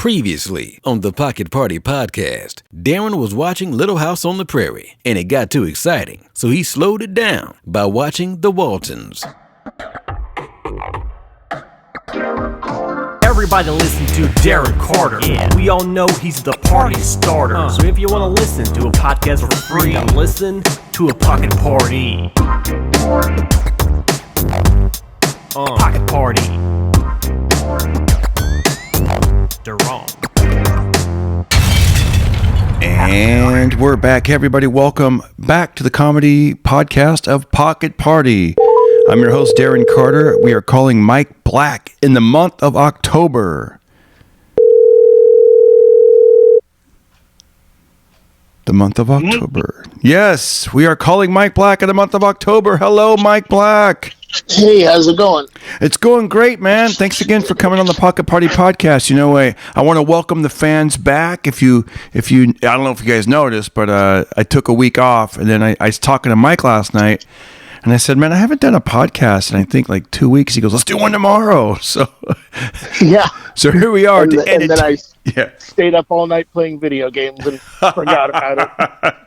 Previously on the Pocket Party podcast, Darren was watching Little House on the Prairie, and it got too exciting, so he slowed it down by watching The Waltons. Everybody listen to Darren Carter. Yeah. We all know he's the party starter. So if you want to listen to a podcast for free, listen to a Pocket Party. Pocket Party. Darren. And we're back, everybody. Welcome back to the comedy podcast of Pocket Party. I'm your host, Darren Carter. We are calling Mike Black in the month of October. The month of October. Yes, we are calling Mike Black in the month of October. Hello, Mike Black. Hey, how's it going? It's going great, man. Thanks again for coming on the Pocket Party podcast. You know, I want to welcome the fans back. If you, I don't know if you guys noticed, but I took a week off, and then I was talking to Mike last night. And I said, man, I haven't done a podcast in I think like 2 weeks. He goes, let's do one tomorrow. So yeah. So here we are. And then I stayed up all night playing video games and forgot about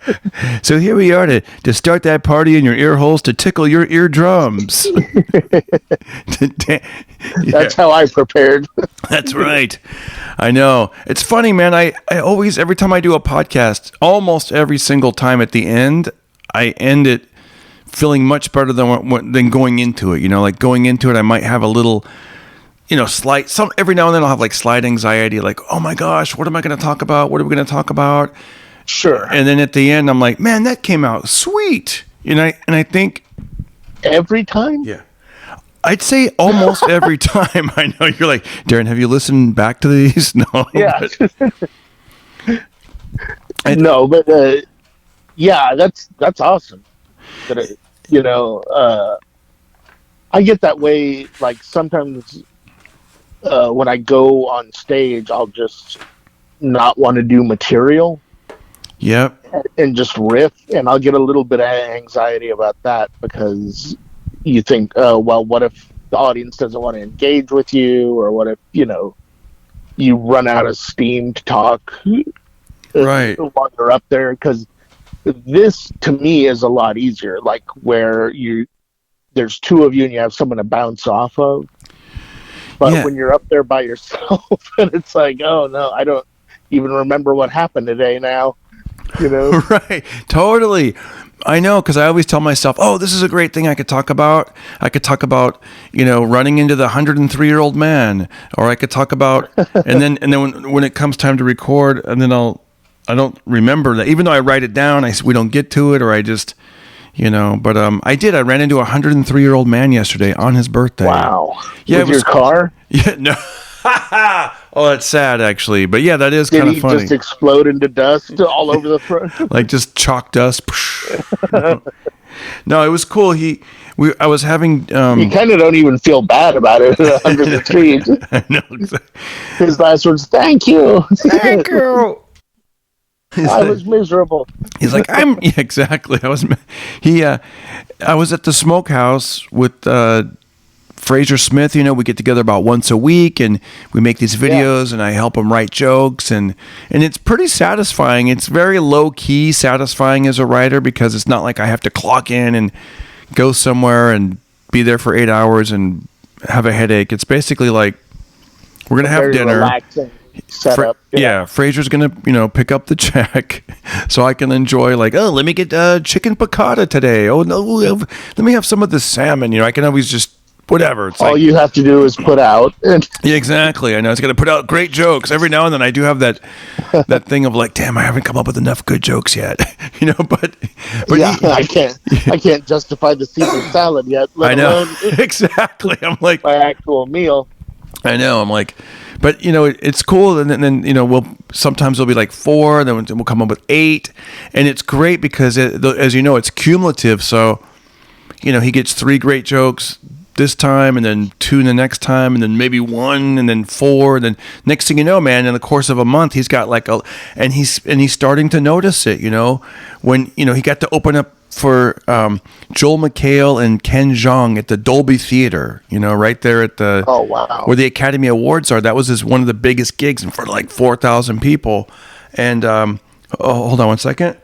it. So here we are to start that party in your ear holes to tickle your eardrums. That's how I prepared. That's right. I know. It's funny, man. I always, every time I do a podcast, almost every single time at the end, I end it feeling much better than going into it. You know, like going into it, I might have a little, every now and then I'll have like slight anxiety, like, oh my gosh, what am I going to talk about? What are we going to talk about? Sure. And then at the end, I'm like, man, that came out sweet. And I think every time? Yeah. I'd say almost every time. I know you're like, Darren, have you listened back to these? No. Yeah. Yeah, that's awesome. But I get that way. Like sometimes when I go on stage, I'll just not want to do material. Yep. And just riff, and I'll get a little bit of anxiety about that because you think, oh, well, what if the audience doesn't want to engage with you, or what if you run out of steam to talk right while you're up there? Because this to me is a lot easier, like where there's two of you and you have someone to bounce off of. But when you're up there by yourself and it's like, oh no, I don't even remember what happened today now, Right, totally. I know, because I always tell myself, oh, this is a great thing I could talk about. I could talk about, running into the 103-year-old man, or I could talk about, and then when it comes time to record, and then I don't remember that. Even though I write it down, we don't get to it, or I just, but I did. I ran into a 103-year-old man yesterday on his birthday. Wow. Yeah, With your car? Yeah, no. Oh, that's sad, actually. But yeah, that is kind of funny. Did he just explode into dust all over the front? Like just chalk dust. No, it was cool. I was having. You kind of don't even feel bad about it under the tree. I know. Exactly. His last words, thank you. Thank you. I was miserable. He's like, exactly. I was at the smokehouse with Fraser Smith. We get together about once a week and we make these videos and I help him write jokes and it's pretty satisfying. It's very low key satisfying as a writer because it's not like I have to clock in and go somewhere and be there for 8 hours and have a headache. It's basically like we're going to have dinner. Relaxing. Setup. Fraser's gonna pick up the check so I can enjoy, like, oh, let me get chicken piccata today, oh no, let me have some of the salmon. I can always just whatever. It's all you have to do is put out. Yeah, exactly. I know it's gonna put out great jokes. Every now and then I do have that thing of like, damn, I haven't come up with enough good jokes yet. But yeah, I can't justify the Caesar salad yet. I know. Exactly. I'm like my actual meal. I know. I'm like, but it's cool, and then sometimes there'll be like 4, then we'll come up with 8, and it's great because as you know, it's cumulative. So he gets 3 great jokes. this time, and then 2 the next time, and then maybe 1, and then 4, and then next thing you know, man, in the course of a month, he's got like and he's starting to notice it, when, he got to open up for Joel McHale and Ken Jeong at the Dolby Theater, right there at the where the Academy Awards are. That was one of the biggest gigs in front of like 4,000 people. And hold on one second.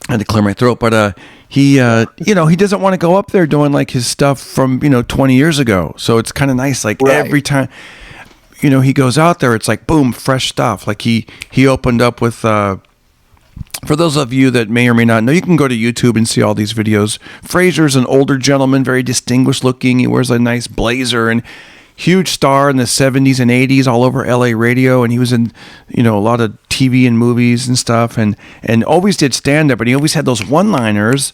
I had to clear my throat, but he he doesn't want to go up there doing like his stuff from 20 years ago. So it's kind of nice, like every time he goes out there, it's like boom, fresh stuff. Like he opened up with. For those of you that may or may not know, you can go to YouTube and see all these videos. Fraser's an older gentleman, very distinguished looking. He wears a nice blazer and huge star in the 70s and 80s all over LA radio. And he was in, a lot of TV and movies and stuff, and always did stand up. And he always had those one-liners.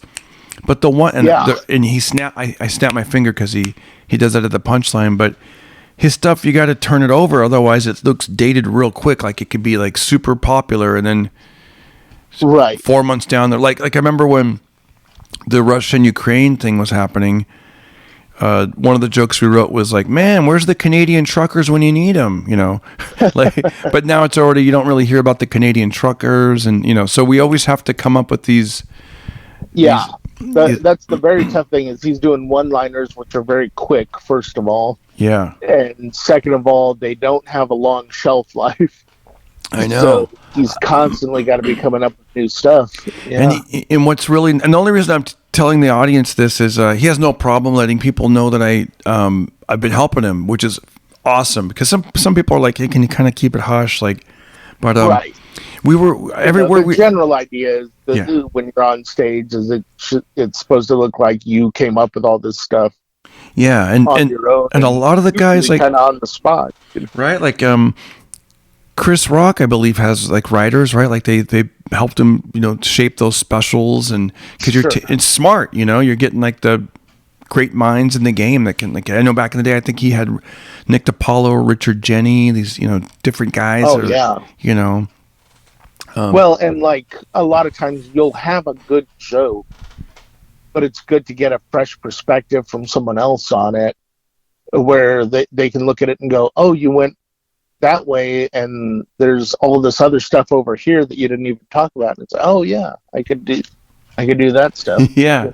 But the one, and he I snapped my finger because he does that at the punchline. But his stuff, you got to turn it over. Otherwise, it looks dated real quick. Like it could be like super popular and then. Right. 4 months down there. Like I remember when the Russian-Ukraine thing was happening, one of the jokes we wrote was like, man, where's the Canadian truckers when you need them? But now it's already, you don't really hear about the Canadian truckers. And, so we always have to come up with these. Yeah. That's the very tough thing is he's doing one-liners, which are very quick, first of all. Yeah. And second of all, they don't have a long shelf life. I know. So he's constantly got to be coming up with new stuff. Yeah. And what's really, and the only reason I'm telling the audience this is he has no problem letting people know that I've been helping him, which is awesome because some people are like, hey, can you kind of keep it hush? Like, but right. We were everywhere. The general idea is when you're on stage, is it's supposed to look like you came up with all this stuff. Yeah, on your own, and a lot of the guys like kind of on the spot, right? Like Chris Rock, I believe, has like writers, right? Like they helped him, shape those specials, and because it's smart, you're getting like the great minds in the game that can, like, I know back in the day, I think he had Nick DiPaolo, Richard Jenny, these, different guys. Well, and like a lot of times you'll have a good joke, but it's good to get a fresh perspective from someone else on it, where they can look at it and go, oh, you went that way, and there's all this other stuff over here that you didn't even talk about. And it's oh yeah, I could do that stuff. Yeah.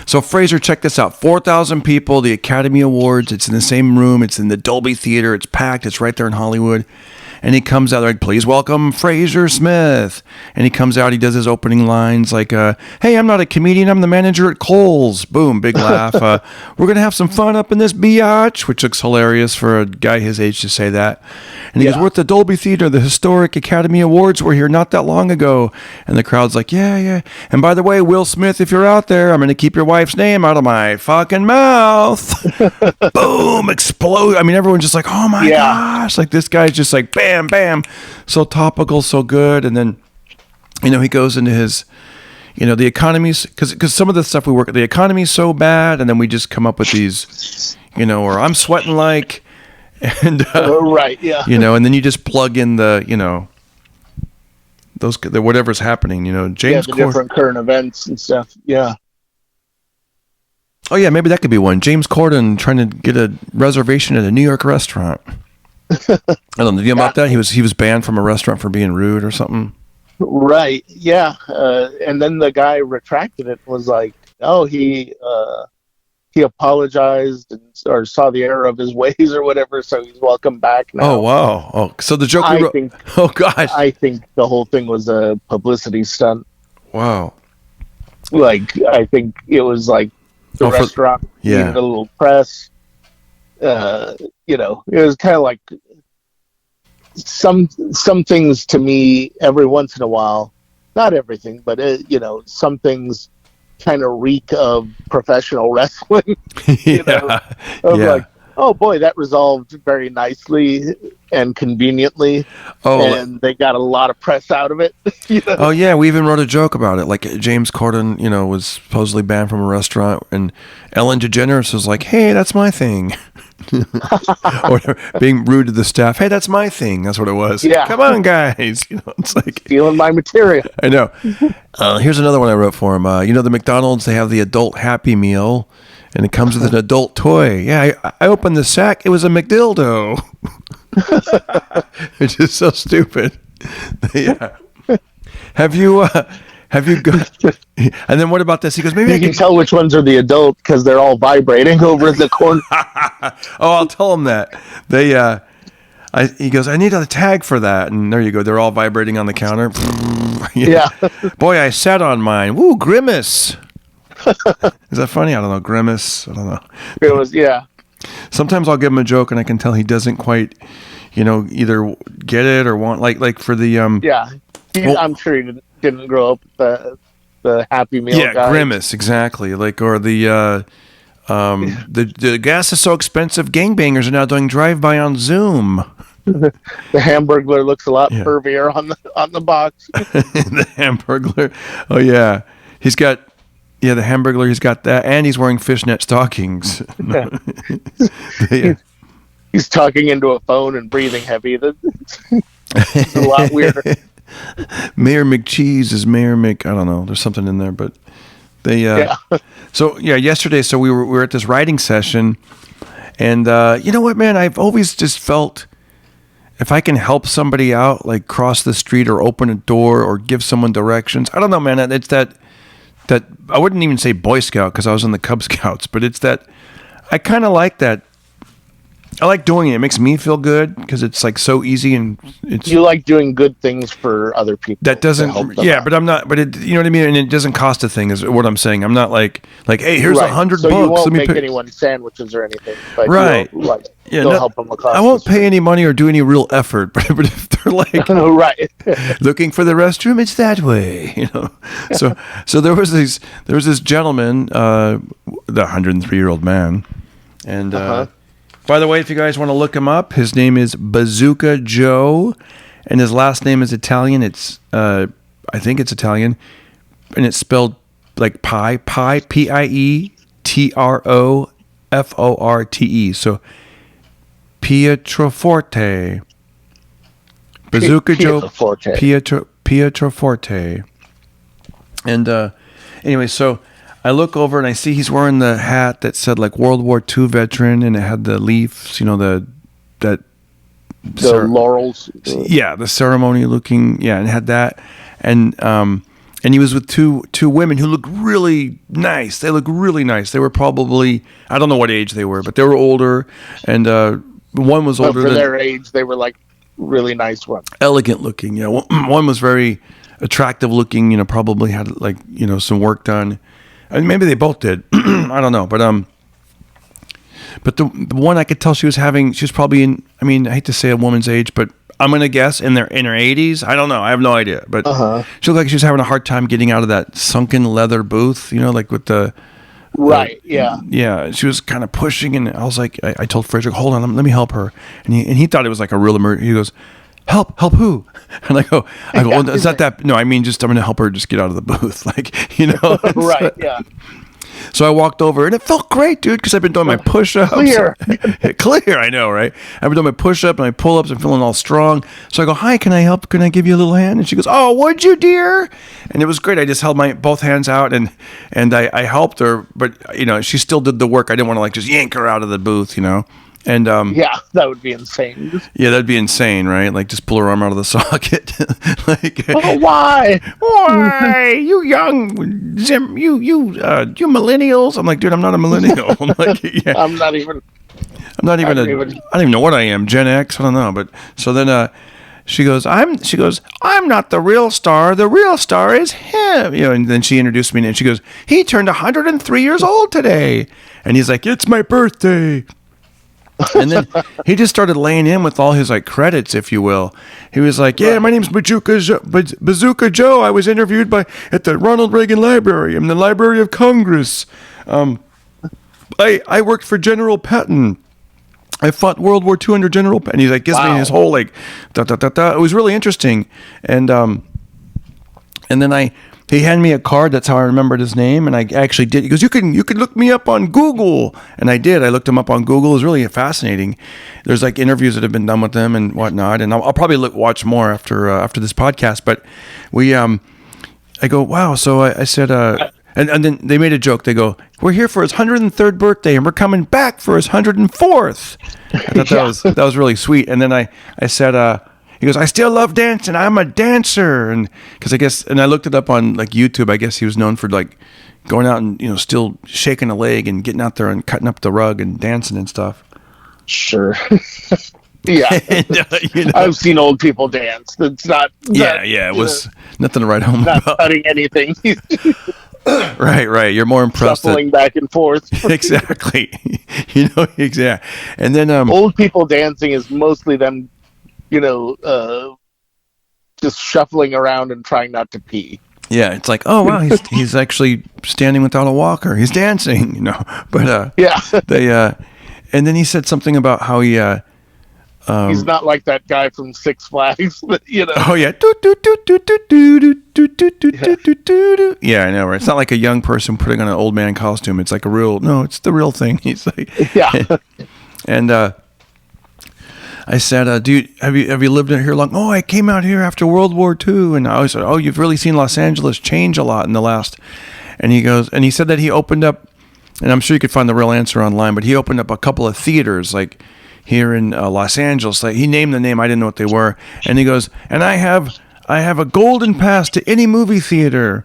So Fraser, check this out: 4,000 people, the Academy Awards. It's in the same room. It's in the Dolby Theater. It's packed. It's right there in Hollywood. And he comes out like, please welcome Fraser Smith. And he comes out, he does his opening lines like, hey, I'm not a comedian, I'm the manager at Kohl's. Boom, big laugh. We're going to have some fun up in this biatch, which looks hilarious for a guy his age to say that. And he goes, we're at the Dolby Theater, the historic Academy Awards were here not that long ago. And the crowd's like, yeah. And by the way, Will Smith, if you're out there, I'm going to keep your wife's name out of my fucking mouth. Boom, explode. I mean, everyone's just like, oh my gosh. Like this guy's just like, bam. Bam, so topical, so good. And then, he goes into his, the economy's, because some of the stuff we work at, the economy's so bad, and then we just come up with these, or I'm sweating like, and right, yeah, and then you just plug in the, the whatever's happening, James the different current events and stuff, yeah. Oh yeah, maybe that could be one. James Corden trying to get a reservation at a New York restaurant. I don't know. Do you know about that? He was banned from a restaurant for being rude or something. Right. Yeah. And then the guy retracted it. And was like, oh, he apologized or saw the error of his ways or whatever. So he's welcome back now. Oh wow. Oh, so the joke. Oh gosh. I think the whole thing was a publicity stunt. Wow. Like I think it was like the restaurant needed a little press. It was kind of like some things to me every once in a while, not everything, but some things kind of reek of professional wrestling. Like, oh boy, that resolved very nicely and conveniently. And they got a lot of press out of it. Oh yeah, we even wrote a joke about it. Like James Corden, was supposedly banned from a restaurant, and Ellen DeGeneres was like, "Hey, that's my thing." Or being rude to the staff. Hey, that's my thing. That's what it was. Yeah. Come on, guys. It's like stealing my material. I know. Here's another one I wrote for him. The McDonald's, they have the adult Happy Meal, And it comes with an adult toy. Yeah, I opened the sack. It was a McDildo. It's just so stupid. Yeah. Have you got? And then what about this? He goes, maybe you can tell which ones are the adult because they're all vibrating over the corner. Oh, I'll tell him that. He goes, I need a tag for that. And there you go. They're all vibrating on the counter. Yeah. Boy, I sat on mine. Woo, Grimace. Is that funny? I don't know. Grimace. I don't know. It was, yeah. Sometimes I'll give him a joke and I can tell he doesn't quite, either get it or want, like for the... Yeah. I'm sure he didn't grow up with the Happy Meal guy. Grimace, exactly. Like, or the gas is so expensive, gangbangers are now doing drive-by on Zoom. The Hamburglar looks a lot pervier on the box. The Hamburglar. Oh, yeah. He's got... Yeah, the Hamburglar, he's got that, and he's wearing fishnet stockings. Yeah. He's talking into a phone and breathing heavy. It's a lot weirder. Mayor McCheese is Mayor Mc... I don't know. There's something in there, but they... So, yesterday, we were at this writing session, and you know what, man? I've always just felt if I can help somebody out, like cross the street or open a door or give someone directions, I don't know, man. It's that I wouldn't even say Boy Scout because I was in the Cub Scouts, but it's that I kind of like that. I like doing it. It makes me feel good because it's like so easy and it's. You like doing good things for other people. That doesn't. Yeah, but I'm not. But it, you know what I mean. And it doesn't cost a thing. Is what I'm saying. I'm not like hey, here's $100. So you won't make anyone sandwiches or anything. But right. You'll help them across. I won't pay any money or do any real effort. But if they're like right, looking for the restroom, it's that way. So there was this gentleman, the 103-year-old man, and. By the way, if you guys want to look him up, his name is Bazooka Joe, and his last name is Italian. It's, I think it's Italian, and it's spelled like pie, Pietroforte. So Pietroforte. Bazooka Joe Pietroforte. And anyway, so I look over and I see he's wearing the hat that said like World War II veteran, and it had the leaves, the laurels. Yeah, the ceremony looking. Yeah, and it had that, and he was with two women who looked really nice. They looked really nice. They were probably, I don't know what age they were, but they were older, and one was older for their age. They were like really nice ones, elegant looking. Yeah, one was very attractive looking. Probably had like some work done. I mean, maybe they both did. I don't know, but the one I could tell she was probably in. I mean, I hate to say a woman's age, but I'm gonna guess in her 80s. I don't know. I have no idea, but she looked like she was having a hard time getting out of that sunken leather booth. Like with the right. Yeah. Yeah. She was kind of pushing, and I was like, I told Fraser, hold on, let me help her, and he thought it was like a real emergency. He goes, help who? And I go, well, it's not that. No, I mean, just I'm going to help her just get out of the booth. Right, yeah. So I walked over, and it felt great, dude, because I've been doing my push-ups. Clear, I know, right? I've been doing my push-up and my pull-ups and feeling all strong. So I go, hi, can I help? Can I give you a little hand? And she goes, oh, would you, dear? And it was great. I just held my both hands out, and I helped her, but, she still did the work. I didn't want to, just yank her out of the booth, And yeah, that would be insane. Yeah, that'd be insane, right? Like just pull her arm out of the socket. Why? You young you millennials? I'm like, dude, I'm not a millennial. I'm like, yeah. I don't even know what I am. Gen X? I don't know. But so then she goes, I'm not the real star. The real star is him. And then she introduced me and she goes, he turned 103 years old today. And he's like, it's my birthday. And then he just started laying in with all his credits, if you will. He was like, "Yeah, my name's Bazooka Joe. I was interviewed at the Ronald Reagan Library. I'm the Library of Congress. I worked for General Patton. I fought World War II under General Patton." He's like, gives me his whole It was really interesting, and then he handed me a card. That's how I remembered his name, and I actually did. He goes, "You can look me up on Google," and I did. I looked him up on Google. It was really fascinating. There's interviews that have been done with him and whatnot, and I'll probably watch more after this podcast. But I go, wow. So I said, and And then they made a joke. They go, "We're here for his 103rd birthday, and we're coming back for his 104th." I thought that was really sweet. And then I said, he goes, "I still love dancing. I'm a dancer." And because I guess, and I looked it up on like YouTube. I guess he was known for like going out and still shaking a leg and getting out there and cutting up the rug and dancing and stuff. Sure. Yeah. And, I've seen old people dance. It's not. It was nothing to write home not about. cutting anything. Right. You're more impressed. Shuffling back and forth. Exactly. Exactly. And then old people dancing is mostly them, just shuffling around and trying not to pee. Yeah, it's like, oh wow, he's actually standing without a walker. He's dancing, But and then he said something about how he he's not like that guy from Six Flags, Oh yeah. Yeah, I know, right? It's not like a young person putting on an old man costume. It's like it's the real thing. He's like, yeah. And I said, "Dude, have you lived in here long?" "Oh, I came out here after World War II." And I said, "Oh, you've really seen Los Angeles change a lot in the last." And he said that he opened up, and I'm sure you could find the real answer online, but he opened up a couple of theaters, like here in Los Angeles. Like he named the name, I didn't know what they were, and he goes, "And I have a golden pass to any movie theater."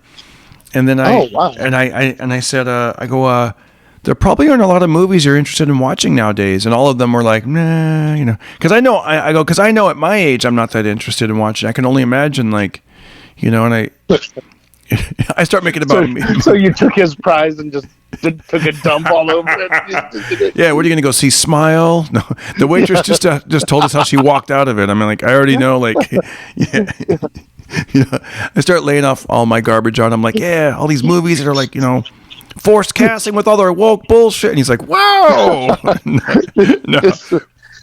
And then I said, "There probably aren't a lot of movies you're interested in watching nowadays." And all of them were like, "Nah," because I know because I know at my age I'm not that interested in watching. I can only imagine, like, and I start making about me. So you took his prize and just took a dump all over it. Yeah, what are you gonna go see? Smile? No, the waitress just told us how she walked out of it. I mean, like, I already know, like, yeah. I start laying off all my garbage on him. Like, yeah, all these movies that are like, forced casting with all their woke bullshit. And he's like, "Wow." No.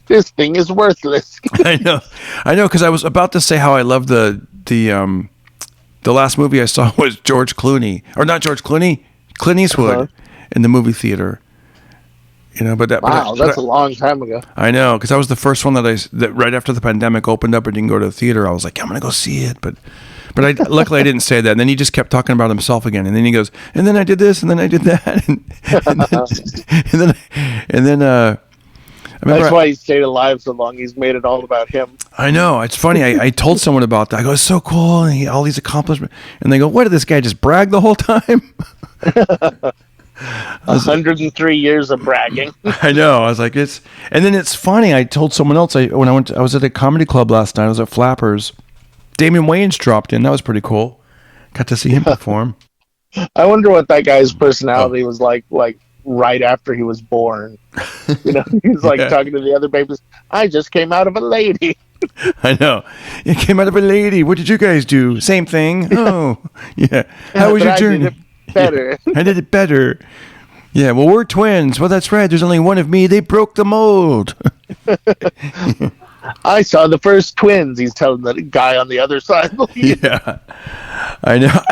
This thing is worthless. I know, because I was about to say how I love the last movie I saw was George Clooney, or not George Clooney, Clint Eastwood in the movie theater. That's a long time ago. I know, because that was the first one that right after the pandemic opened up and didn't go to the theater. I was like, I'm gonna go see it, but luckily I didn't say that. And then he just kept talking about himself again. And then he goes, "And then I did this, and then I did that," and then that's why he stayed alive so long. He's made it all about him. I know. It's funny. I told someone about that. I go, "It's so cool," and all these accomplishments. And they go, "What, did this guy just brag the whole time?" 103 years of bragging. I know. I was like, and then it's funny. I told someone else I was at a comedy club last night. I was at Flappers. Damian Wayans dropped in. That was pretty cool. Got to see him perform. I wonder what that guy's personality was like right after he was born. He's like talking to the other babies. "I just came out of a lady." I know. "It came out of a lady. What did you guys do?" "Same thing." "Oh, yeah. How was your journey?" I did it better. I did it better. "Yeah, well, we're twins." "Well, that's right. There's only one of me. They broke the mold." "I saw the first twins," he's telling the guy on the other side. Yeah, I know.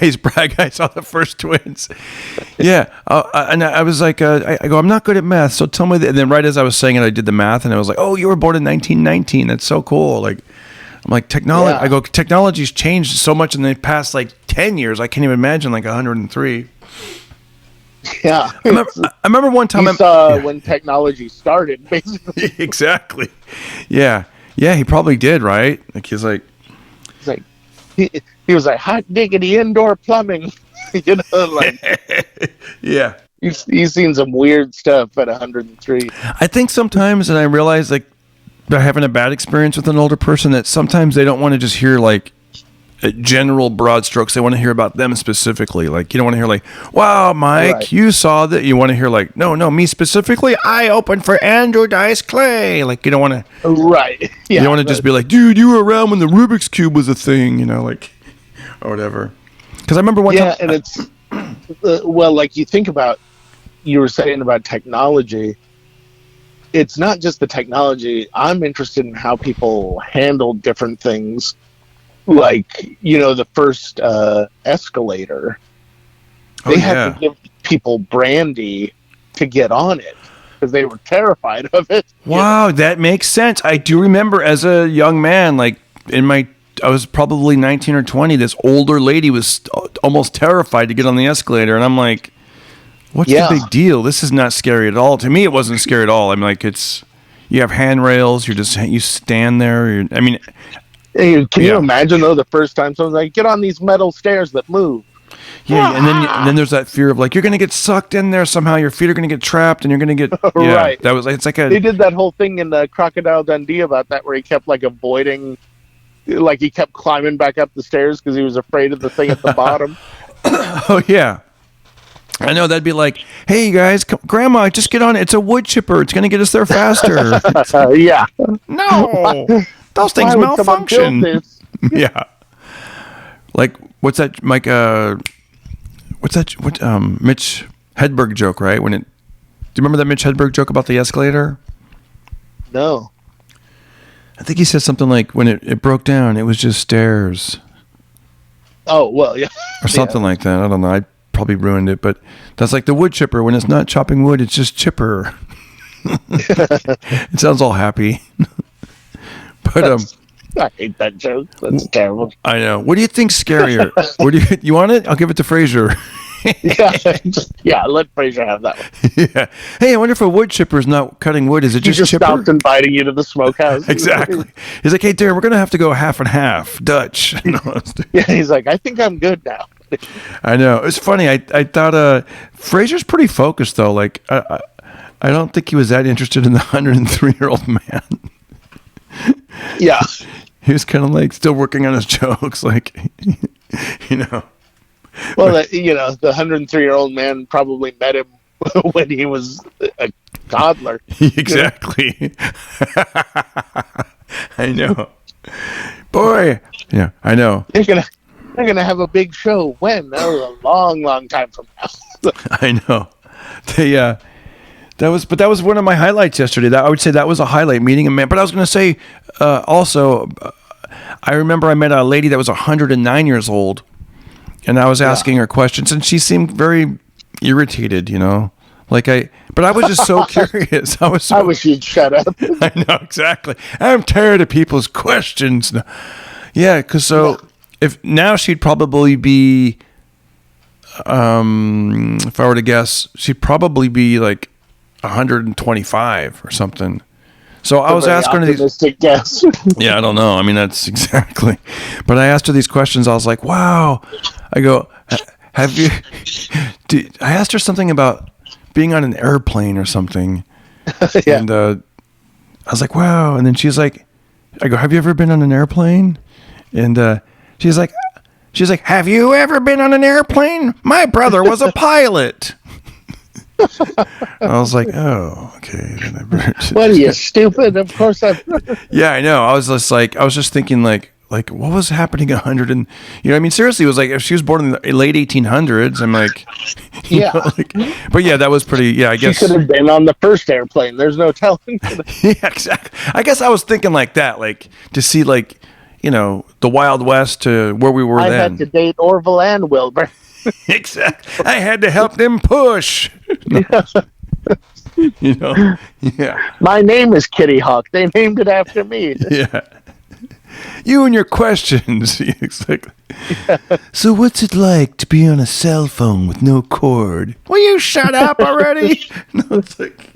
He's bragging. "I saw the first twins." Yeah, and I was like, I go, "I'm not good at math, so tell me." And then right as I was saying it, I did the math, and I was like, "Oh, you were born in 1919. That's so cool." Like, I'm like, technology. Yeah. I go, technology's changed so much in the past like 10 years. I can't even imagine like 103. Yeah, I remember one time when technology started, basically. Exactly. Yeah. He probably did, right? Like he was like hot diggity indoor plumbing. Yeah. He's seen some weird stuff at 103. I think sometimes, and I realize, like, by having a bad experience with an older person, that sometimes they don't want to just hear like general broad strokes. They want to hear about them specifically. Like, you don't want to hear like, "Wow, Mike, you saw that." You want to hear like, no, me specifically. "I opened for Andrew Dice Clay." Like, you don't want to. Right. Yeah. You don't want to just be like, "Dude, you were around when the Rubik's Cube was a thing," like, or whatever. Because I remember one time. Yeah, and it's like you were saying about technology. It's not just the technology. I'm interested in how people handle different things. Like, the first escalator, they had to give people brandy to get on it because they were terrified of it. Wow, that makes sense. I do remember as a young man, like in my was probably 19 or 20. This older lady was almost terrified to get on the escalator, and I'm like, what's the big deal? This is not scary at all. To me, it wasn't scary at all. I'm like, you have handrails. You stand there. Can you imagine though the first time someone's like, get on these metal stairs that move? Yeah, and then there's that fear of like you're gonna get sucked in there somehow. Your feet are gonna get trapped, and you're gonna get right. That was it's like they did that whole thing in the Crocodile Dundee about that, where he kept like avoiding, like he kept climbing back up the stairs because he was afraid of the thing at the bottom. Oh yeah, I know. That'd be like, hey guys, Grandma, just get on it. It's a wood chipper. It's gonna get us there faster. Yeah. No, those things malfunction. Yeah. Like what's that, Mike? Mitch Hedberg joke, right? Do you remember that Mitch Hedberg joke about the escalator? No. I think he said something like, when it broke down, it was just stairs. Oh, well, yeah. Or something like that. I don't know. I probably ruined it, but that's like the wood chipper. When it's not chopping wood, it's just chipper. It sounds all happy. But I hate that joke. That's terrible. I know. What do you think's scarier? You want it? I'll give it to Fraser. Let Fraser have that one. Yeah. Hey, I wonder if a wood chipper is not cutting wood. Is it He just chipper? stopped inviting you to the smokehouse. Exactly. He's like, hey, Darren, we're going to have to go half and half. Dutch. Yeah, he's like, I think I'm good now. I know. It's funny. I thought Fraser's pretty focused, though. Like, I don't think he was that interested in the 103-year-old man. Yeah. He was kind of like still working on his jokes, like, Well, the 103-year-old man probably met him when he was a toddler. Exactly. I know. Boy. Yeah, I know. They're gonna have a big show when? A long, long time from now. I know. That was one of my highlights yesterday. I would say that was a highlight, meeting a man. But I was going to say also, I remember I met a lady that was 109 years old, and I was asking her questions, and she seemed very irritated, But I was just so curious. I wish you'd shut up. I know, exactly. I'm tired of people's questions. Yeah, because if now she'd probably be, if I were to guess, she'd probably be like 125 or something. So I was asking her these. Guess. Yeah, I don't know. I mean, that's exactly. But I asked her these questions. I was like, wow. I go, have you? I asked her something about being on an airplane or something. Yeah. And I was like, wow. And then she's like, I go, have you ever been on an airplane? And she's like, have you ever been on an airplane? My brother was a pilot. I was like, oh, okay. What are you, stupid? Of course I've. Yeah, I know. I was just thinking like what was happening 100 and, I mean, seriously, it was like if she was born in the late 1800s, I'm like, yeah. But yeah, that was pretty, yeah, I guess. She could have been on the first airplane. There's no telling. Yeah, exactly. I guess I was thinking like that, like to see like, the Wild West to where we were then. I had to date Orville and Wilbur. Exactly. I had to help them push. Yeah. My name is Kitty Hawk. They named it after me. Yeah. You and your questions. Exactly. Yeah. So what's it like to be on a cell phone with no cord? Will you shut up already? No, it's like,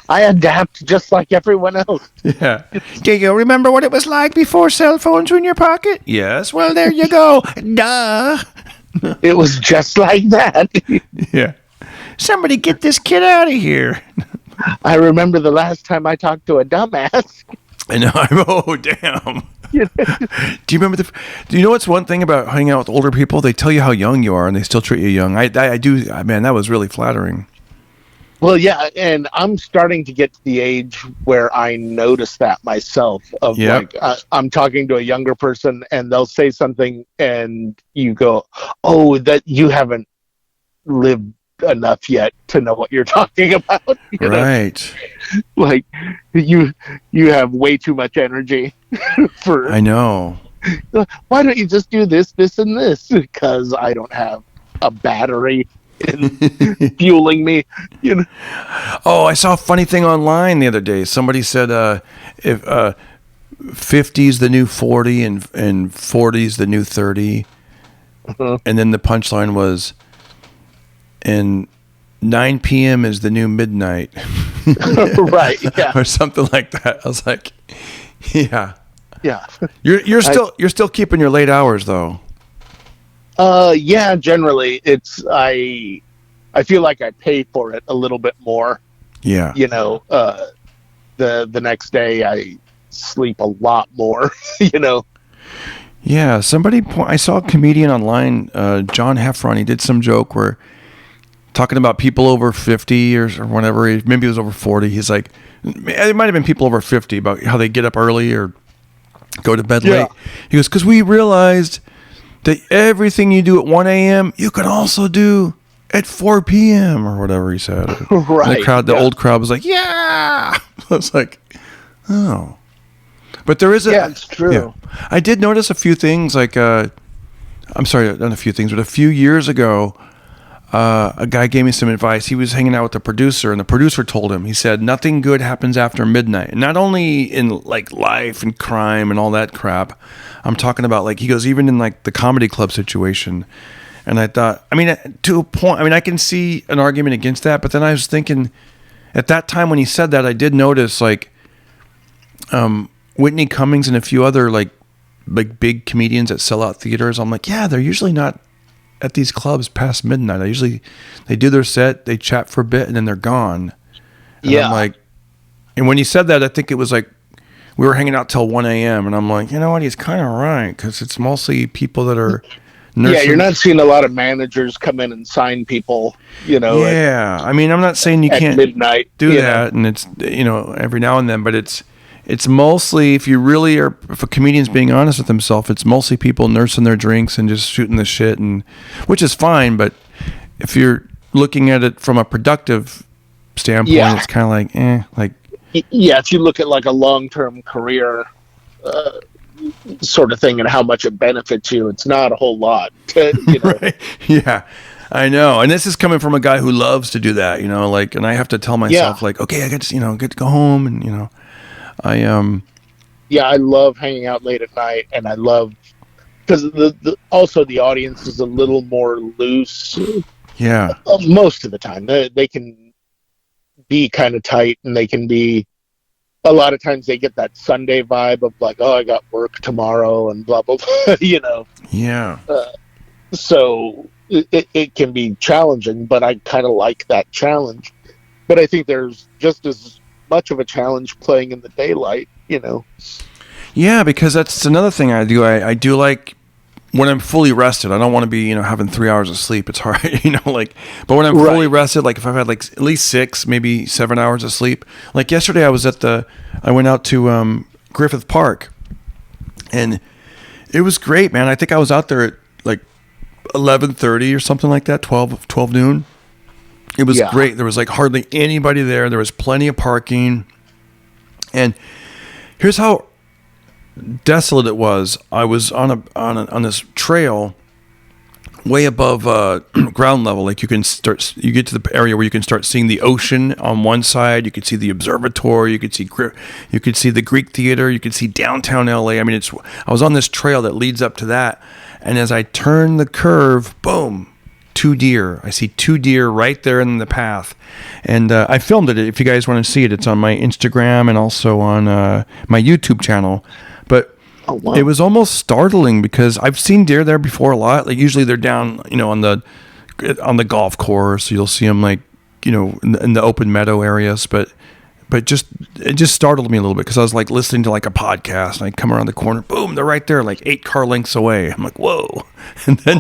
I adapt just like everyone else. Yeah. Do you remember what it was like before cell phones were in your pocket? Yes. Well, there you go. Duh. It was just like that. Yeah. Somebody get this kid out of here. I remember the last time I talked to a dumbass. I know. Oh, damn. Do you remember do you know what's one thing about hanging out with older people? They tell you how young you are and they still treat you young. I do. Man, that was really flattering. Well, yeah, and I'm starting to get to the age where I notice that myself. Of like, I'm talking to a younger person, and they'll say something, and you go, "Oh, that you haven't lived enough yet to know what you're talking about." Right? Like you have way too much energy for. I know. Why don't you just do this, this, and this? Because I don't have a battery. Fueling me, Oh, I saw a funny thing online the other day. Somebody said, if 50's the new 40 and 40's the new 30. And then the punchline was, and 9 p.m. is the new midnight. Right, yeah. Or something like that. I was like, yeah. Yeah. You're still keeping your late hours though. Yeah, generally I feel like I pay for it a little bit more. Yeah. You know, the next day I sleep a lot more, you know. Yeah, I saw a comedian online, John Heffron, he did some joke where talking about people over 50 or whatever, maybe it was over 40. He's like, it might have been people over 50 about how they get up early or go to bed late. He goes, because we realized that everything you do at 1 a.m., you can also do at 4 p.m. or whatever he said. Right. And the old crowd was like, yeah. I was like, oh. But there is it's true. Yeah. I did notice a few things, like, I'm sorry, not a few things, but a few years ago, a guy gave me some advice. He was hanging out with the producer, and the producer told him, he said, nothing good happens after midnight. And not only in like life and crime and all that crap, I'm talking about, like, he goes, even in like the comedy club situation. And I thought, I mean, to a point, I mean, I can see an argument against that, but then I was thinking, at that time when he said that, I did notice, like, Whitney Cummings and a few other like big comedians that sell out theaters. I'm like, yeah, they're usually not at these clubs past midnight. They do their set, they chat for a bit, and then they're gone. And yeah. I'm like, and when he said that, I think it was like we were hanging out till 1 a.m. And I'm like, you know what? He's kind of right, because it's mostly people that are nursing. Yeah, you're not seeing a lot of managers come in and sign people, you know. Yeah, I mean, I'm not saying you can't midnight, do that, and it's, you know, every now and then, but it's mostly, if a comedian's being honest with himself, it's mostly people nursing their drinks and just shooting the shit, and which is fine. But if you're looking at it from a productive standpoint, it's kind of like, yeah. If you look at like a long-term career sort of thing and how much it benefits you, it's not a whole lot. You know? Right? Yeah. I know, and this is coming from a guy who loves to do that, you know, like, and I have to tell myself, like, okay, I get to go home, and, you know. I love hanging out late at night, and I love because also the audience is a little more loose. Yeah, most of the time they can be kind of tight, and they can be. A lot of times they get that Sunday vibe of like, oh, I got work tomorrow, and blah blah blah. You know. Yeah. So it can be challenging, but I kind of like that challenge. But I think there's just as much of a challenge playing in the daylight, you know. Yeah, because that's another thing I do. I do like when I'm fully rested. I don't want to be, you know, having 3 hours of sleep. It's hard, you know, like, but when I'm fully rested, like if I've had like at least 6, maybe 7 hours of sleep. Like yesterday I went out to Griffith Park, and it was great, man. I think I was out there at like 11:30 or something like that, 12 noon. It was great. There was like hardly anybody there. There was plenty of parking. And here's how desolate it was. I was on this trail way above ground level. Like you get to the area where you can start seeing the ocean on one side. You could see the observatory. You could see the Greek Theater. You could see downtown LA. I mean, I was on this trail that leads up to that. And as I turn the curve, boom, 2 deer. I see 2 deer right there in the path. And I filmed it. If you guys want to see it, it's on my Instagram and also on my YouTube channel. But it was almost startling because I've seen deer there before a lot. Like usually they're down, you know, on the golf course. You'll see them like, you know, in the open meadow areas. But it just startled me a little bit because I was like listening to like a podcast, and I come around the corner, boom, they're right there, like 8 car lengths away. I'm like, whoa. And then,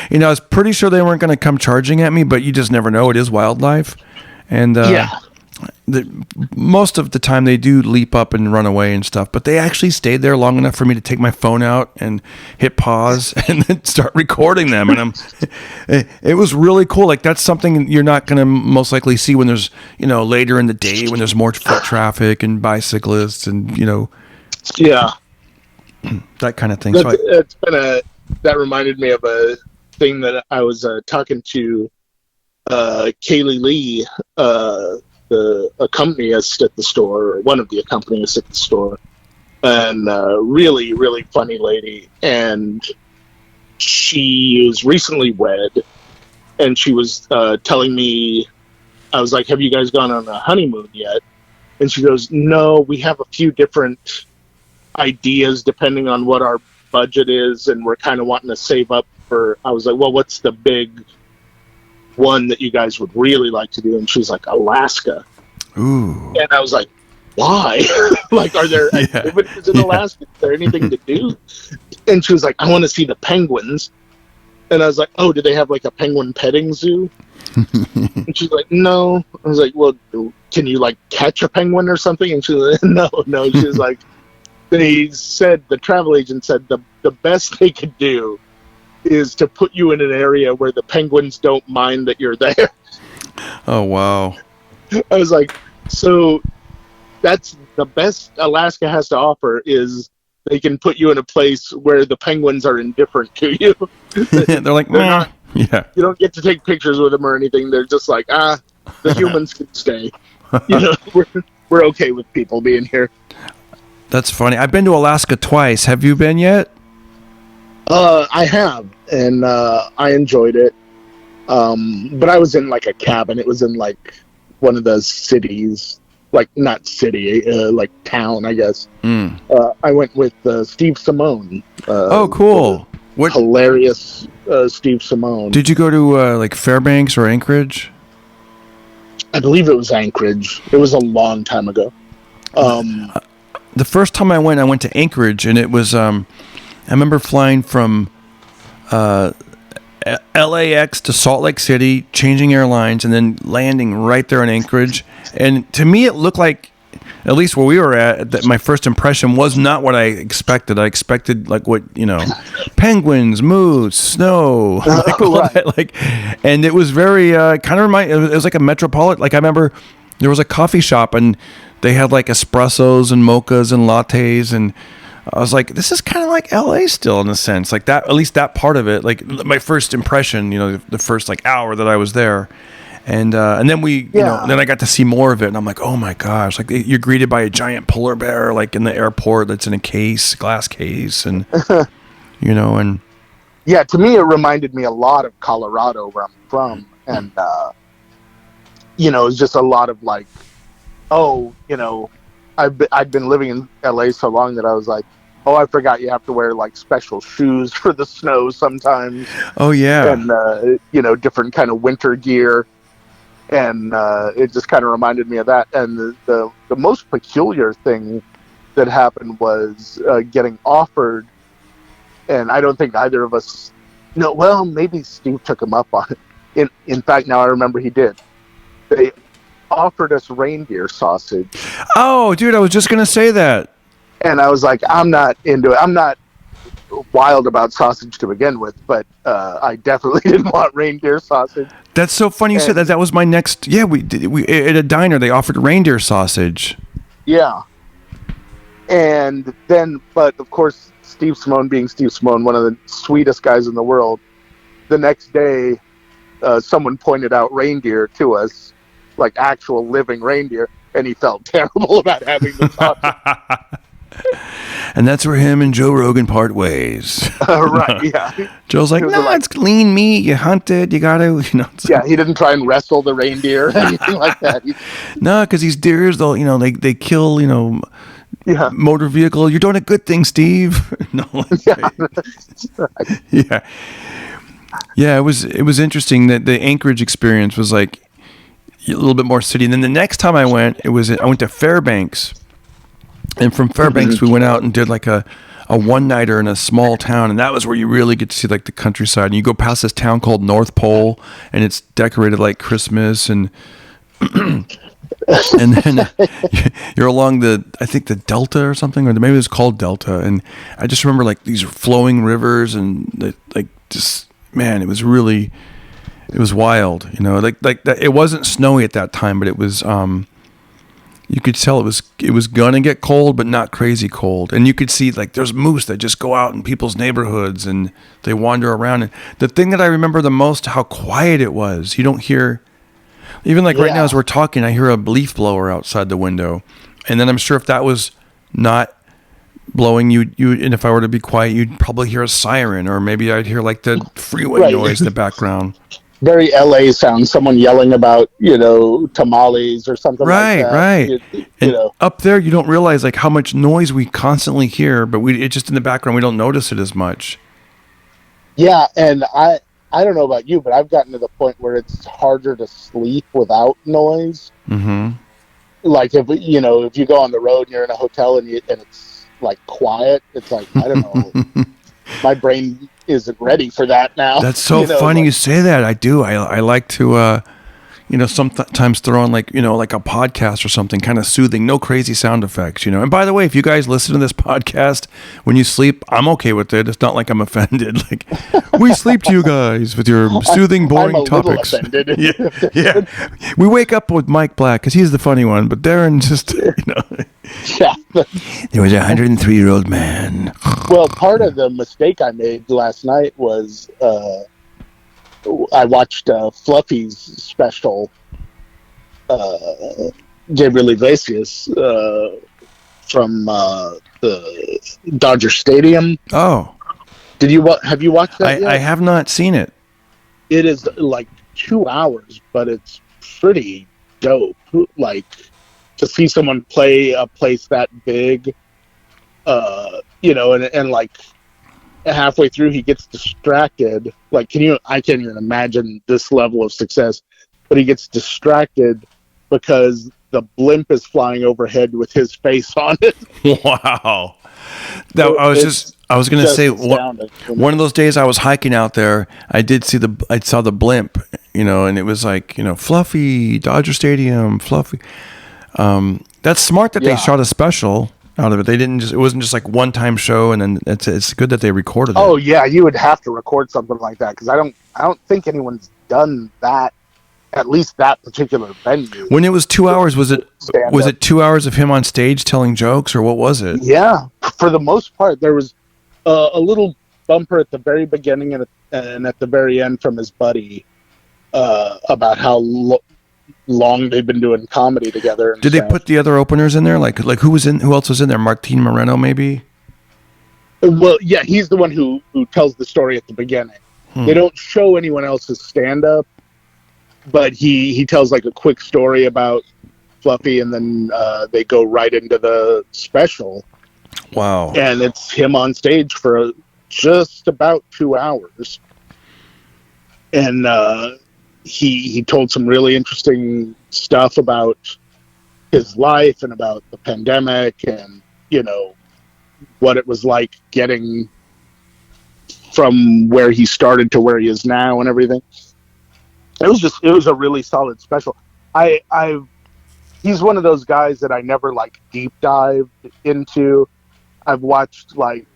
you know, I was pretty sure they weren't going to come charging at me, but you just never know. It is wildlife. And most of the time they do leap up and run away and stuff, but they actually stayed there long enough for me to take my phone out and hit pause and then start recording them. And it was really cool. Like that's something you're not going to most likely see when there's, you know, later in the day when there's more foot traffic and bicyclists and, you know, that kind of thing. That reminded me of a thing that I was talking to Kaylee Lee, the accompanist at the store, or one of the accompanists at the store, and really, really funny lady. And she was recently wed, and she was telling me, I was like, have you guys gone on a honeymoon yet? And she goes, no, we have a few different ideas depending on what our budget is, and we're kind of wanting to save up for. I was like, well, what's the big one that you guys would really like to do? And she's like, Alaska. Ooh. And I was like, why? Like, are there activities in Alaska? Is there anything to do? And she was like, I want to see the penguins. And I was like, oh, do they have like a penguin petting zoo? And she's like, no. I was like, well, can you like catch a penguin or something? And she was like, no. She was like, the travel agent said the best they could do is to put you in an area where the penguins don't mind that you're there. Oh, wow. I was like, so that's the best Alaska has to offer, is they can put you in a place where the penguins are indifferent to you. They're like, nah. Yeah. You don't get to take pictures with them or anything. They're just like, the humans can stay. You know, we're okay with people being here. That's funny. I've been to Alaska twice. Have you been yet? I have, and I enjoyed it. But I was in like a cabin. It was in like one of the cities, like not city, like town, I guess. I went with Steve Simone. Oh, cool. What hilarious Steve Simone. Did you go to like Fairbanks or Anchorage? I believe it was Anchorage. It was a long time ago. The first time I went to Anchorage, and it was I remember flying from LAX to Salt Lake City, changing airlines, and then landing right there in Anchorage. And to me, it looked like, at least where we were at, that my first impression was not what I expected. I expected like what, penguins, moose, snow, like all right. that, like, and it was very kind of it was like a metropolitan. Like I remember there was a coffee shop and they had like espressos and mochas and lattes, and I was like, this is kind of like LA still in a sense, like that, at least that part of it. Like my first impression, the first like hour that I was there. And then then I got to see more of it, and I'm like, oh my gosh! Like you're greeted by a giant polar bear, like in the airport, that's in a glass case, and and yeah, to me it reminded me a lot of Colorado, where I'm from, and it was just a lot of like, I'd been living in LA so long that I was like, oh, I forgot you have to wear like special shoes for the snow sometimes. Oh yeah, and different kind of winter gear. And it just kind of reminded me of that. And the most peculiar thing that happened was getting offered, and I don't think either of us, maybe Steve took him up on it. In fact, now I remember he did. They offered us reindeer sausage. Oh, dude, I was just going to say that. And I was like, I'm not into it. I'm not wild about sausage to begin with, but I definitely didn't want reindeer sausage. That's so funny you said that. That was my next. Yeah, we at a diner they offered reindeer sausage. Yeah, and then, but of course, Steve Simone being Steve Simone, one of the sweetest guys in the world. The next day, someone pointed out reindeer to us, like actual living reindeer, and he felt terrible about having the sausage. And that's where him and Joe Rogan part ways. Right, yeah. Joe's like, no, it's lean meat. You hunt it. You got to, Yeah, he didn't try and wrestle the reindeer or anything like that. No, because these deers, they kill, motor vehicle. You're doing a good thing, Steve. No, yeah. Yeah, it was interesting that the Anchorage experience was like a little bit more city. And then the next time I went to Fairbanks. And from Fairbanks, we went out and did like a one-nighter in a small town, and that was where you really get to see like the countryside. And you go past this town called North Pole, and it's decorated like Christmas, and and then you're along I think the Delta or something, or maybe it's called Delta. And I just remember like these flowing rivers, and like just man, it was wild, like that. It wasn't snowy at that time, but it was. You could tell it was gonna get cold, but not crazy cold. And you could see like there's moose that just go out in people's neighborhoods and they wander around. And the thing that I remember the most, how quiet it was. You don't hear, even like right now as we're talking, I hear a leaf blower outside the window. And then I'm sure if that was not blowing, you and if I were to be quiet, you'd probably hear a siren, or maybe I'd hear like the freeway noise in the background. Very LA sound, someone yelling about, tamales or something like that. Right. You know. Up there, you don't realize like how much noise we constantly hear, but it's just in the background. We don't notice it as much. Yeah, and I don't know about you, but I've gotten to the point where it's harder to sleep without noise. Mm-hmm. Like if you go on the road and you're in a hotel and it's like quiet, it's like, I don't know, my brain isn't ready for that now. That's so funny you say that. I do. I like to sometimes throw on like a podcast or something kind of soothing, no crazy sound effects, And by the way, if you guys listen to this podcast when you sleep, I'm okay with it. It's not like I'm offended. Like, we sleep to you guys with your soothing, boring I'm a topics. Little offended. Yeah. We wake up with Mike Black because he's the funny one, but Darren just, Yeah. There was a 103-year-old man. Well, part of the mistake I made last night was I watched Fluffy's special, Gabriel Iglesias, from the Dodger Stadium. Oh, have you watched that yet? I have not seen it. It is like 2 hours, but it's pretty dope. Like, to see someone play a place that big, and like halfway through he gets distracted. Like, I can't even imagine this level of success, but he gets distracted because the blimp is flying overhead with his face on it. Wow. I was going to say one of those days I was hiking out there, I saw the blimp, and it was like, Fluffy, Dodger Stadium, Fluffy. That's smart that they shot a special out of it. It wasn't just like one-time show, and then it's good that they recorded it. Oh yeah, you would have to record something like that, because I don't think anyone's done that, at least that particular venue. When it was 2 hours, was it 2 hours of him on stage telling jokes, or what was it? Yeah, for the most part. There was a little bumper at the very beginning and at the very end from his buddy about how long they've been doing comedy together. Did they put the other openers in there? Like who else was in there? Martin Moreno, maybe? Well, yeah, he's the one who tells the story at the beginning. They don't show anyone else's stand-up, but he tells like a quick story about Fluffy, and then they go right into the special. Wow. And it's him on stage for just about 2 hours. And he told some really interesting stuff about his life and about the pandemic, and what it was like getting from where he started to where he is now and everything. It was a really solid special. He's one of those guys that I never like deep dived into. I've watched like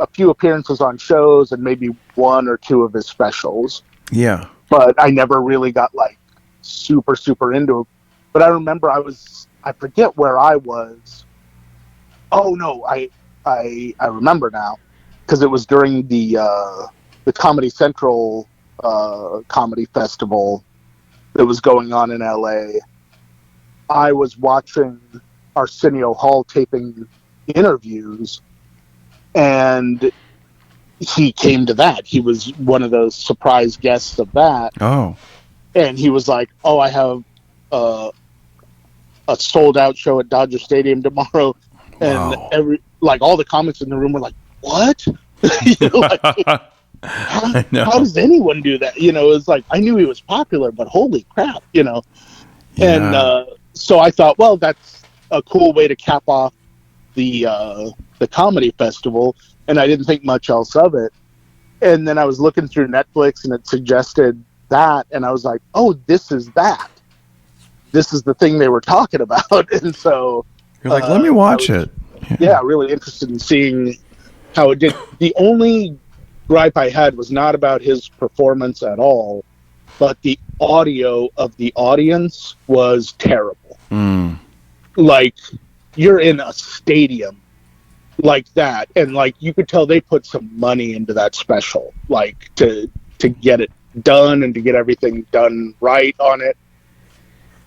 a few appearances on shows and maybe one or two of his specials. Yeah. But I never really got like super, super into it. But I remember I forget where I was. Oh no, I remember now, because it was during the Comedy Central comedy festival that was going on in LA. I was watching Arsenio Hall taping interviews, and he came to that. He was one of those surprise guests of that. Oh. And he was like, "Oh, I have a sold out show at Dodger Stadium tomorrow." And all the comics in the room were like, "What?" How does anyone do that? It's like, I knew he was popular, but holy crap, Yeah. And so I thought, well, that's a cool way to cap off the comedy festival, and I didn't think much else of it. And then I was looking through Netflix, and it suggested that, and I was like, oh, this is that. This is the thing they were talking about. And so you're like, let me watch it. Yeah, really interested in seeing how it did. The only gripe I had was not about his performance at all, but the audio of the audience was terrible. Like, you're in a stadium like that, and like you could tell they put some money into that special, like to get it done and to get everything done right on it.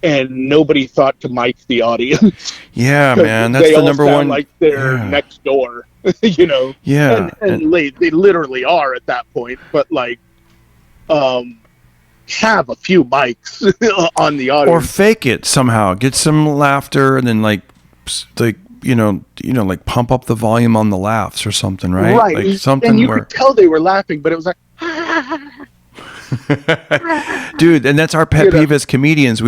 And nobody thought to mic the audience. Yeah, man, that's the number one. Like they're next door. you know. Yeah, and they literally are at that point, but like have a few mics on the audience, or fake it somehow, get some laughter, and then like like pump up the volume on the laughs or something, right? Right, Like something and you where could tell they were laughing, but it was like dude, and that's our pet peeve as comedians.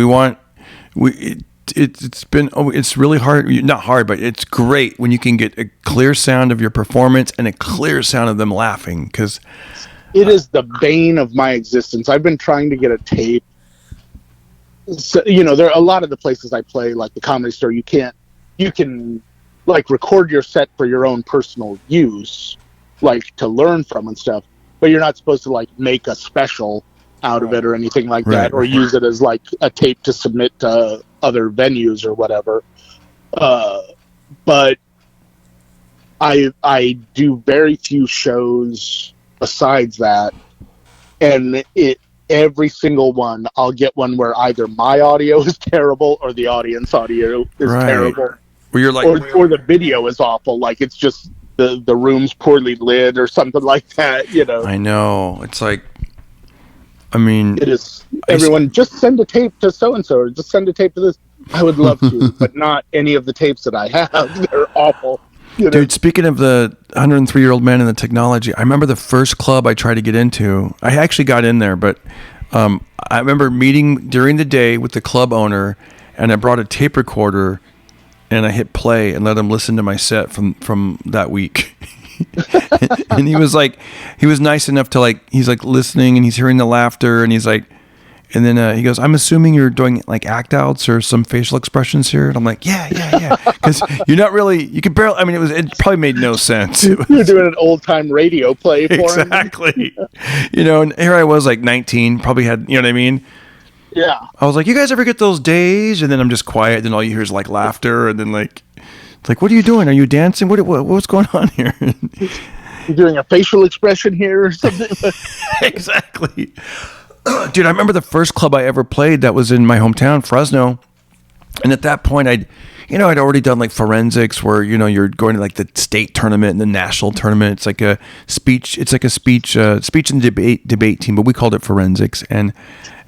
It's really hard, not hard, but it's great when you can get a clear sound of your performance and a clear sound of them laughing, because it is the bane of my existence. I've been trying to get a tape. So, there are a lot of the places I play, like the Comedy Store, you can like record your set for your own personal use, like to learn from and stuff, but you're not supposed to like make a special out of it or anything like that, or use it as like a tape to submit to other venues or whatever. But I do very few shows besides that, and every single one I'll get one where either my audio is terrible or the audience audio is terrible, where you're like, or the video is awful, like it's just the room's poorly lit or something like that. I know, it's like, I mean, it is. Everyone just send a tape to so and so, or just send a tape to this. I would love to, but not any of the tapes that I have. They're awful. Dude, speaking of the 103-year-old man in the technology, I remember the first club I tried to get into. I actually got in there, but I remember meeting during the day with the club owner, and I brought a tape recorder, and I hit play and let him listen to my set from that week. And he was nice enough to like, he's like listening and he's hearing the laughter, and he's like, and then he goes, I'm assuming you're doing like act outs or some facial expressions here. And I'm like, yeah. Because you're not really, you could barely, I mean, it probably made no sense. You're doing an old time radio play for him. Exactly. And here I was like 19, probably had, you know what I mean? Yeah. I was like, you guys ever get those days? And then I'm just quiet. Then all you hear is like laughter. And then like, what are you doing? Are you dancing? What's going on here? You're doing a facial expression here or something? Exactly. Dude, I remember the first club I ever played that was in my hometown, Fresno. And at that point, I'd already done like forensics where, you're going to like the state tournament and the national tournament. It's like a speech and debate team, but we called it forensics. And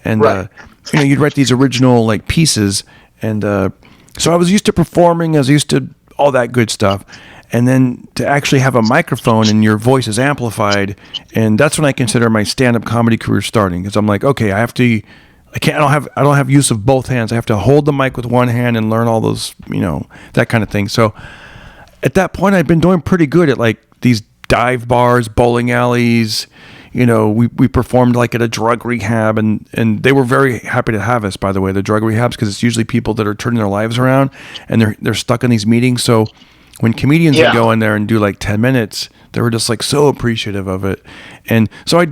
right. You'd write these original like pieces. And so I was used to performing. I was used to all that good stuff. And then to actually have a microphone and your voice is amplified, and that's when I consider my stand-up comedy career starting, because I'm like, okay, I don't have use of both hands. I have to hold the mic with one hand and learn all those, that kind of thing. So at that point, I'd been doing pretty good at like these dive bars, bowling alleys. We performed like at a drug rehab, and they were very happy to have us, by the way, the drug rehabs, because it's usually people that are turning their lives around and they're stuck in these meetings. So when comedians would go in there and do like 10 minutes, they were just like so appreciative of it. And so I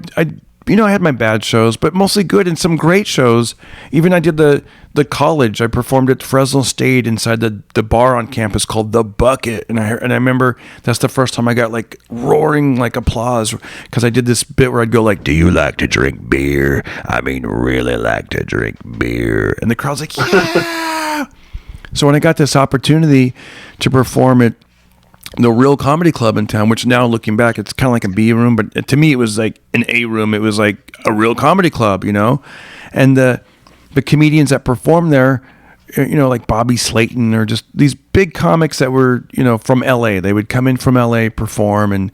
had my bad shows, but mostly good, and some great shows. Even I did the college. I performed at Fresno State inside the bar on campus called The Bucket. And I remember that's the first time I got like roaring like applause, because I did this bit where I'd go like, do you like to drink beer? I mean, really like to drink beer. And the crowd's like, yeah. So when I got this opportunity to perform at the Real Comedy Club in town, which now looking back, it's kind of like a B room, but to me it was like an A room. It was like a real comedy club, and the comedians that performed there, like Bobby Slayton, or just these big comics that were, from LA. They would come in from LA, perform, and,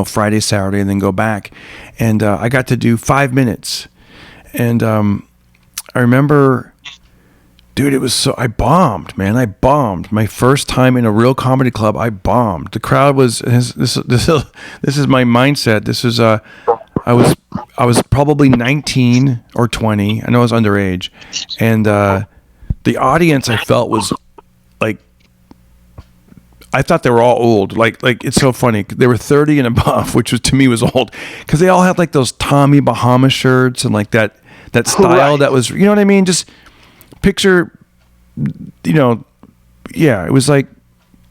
Friday, Saturday, and then go back. And I got to do 5 minutes. And I remember, dude, I bombed, man. I bombed. My first time in a real comedy club, I bombed. The crowd was, this is my mindset. This is, I was probably 19 or 20. I know I was underage. And the audience, I felt, was like, I thought they were all old. Like it's so funny. They were 30 and above, which was, to me, was old. Because they all had like those Tommy Bahama shirts and like that style that was, you know what I mean? Just picture, it was like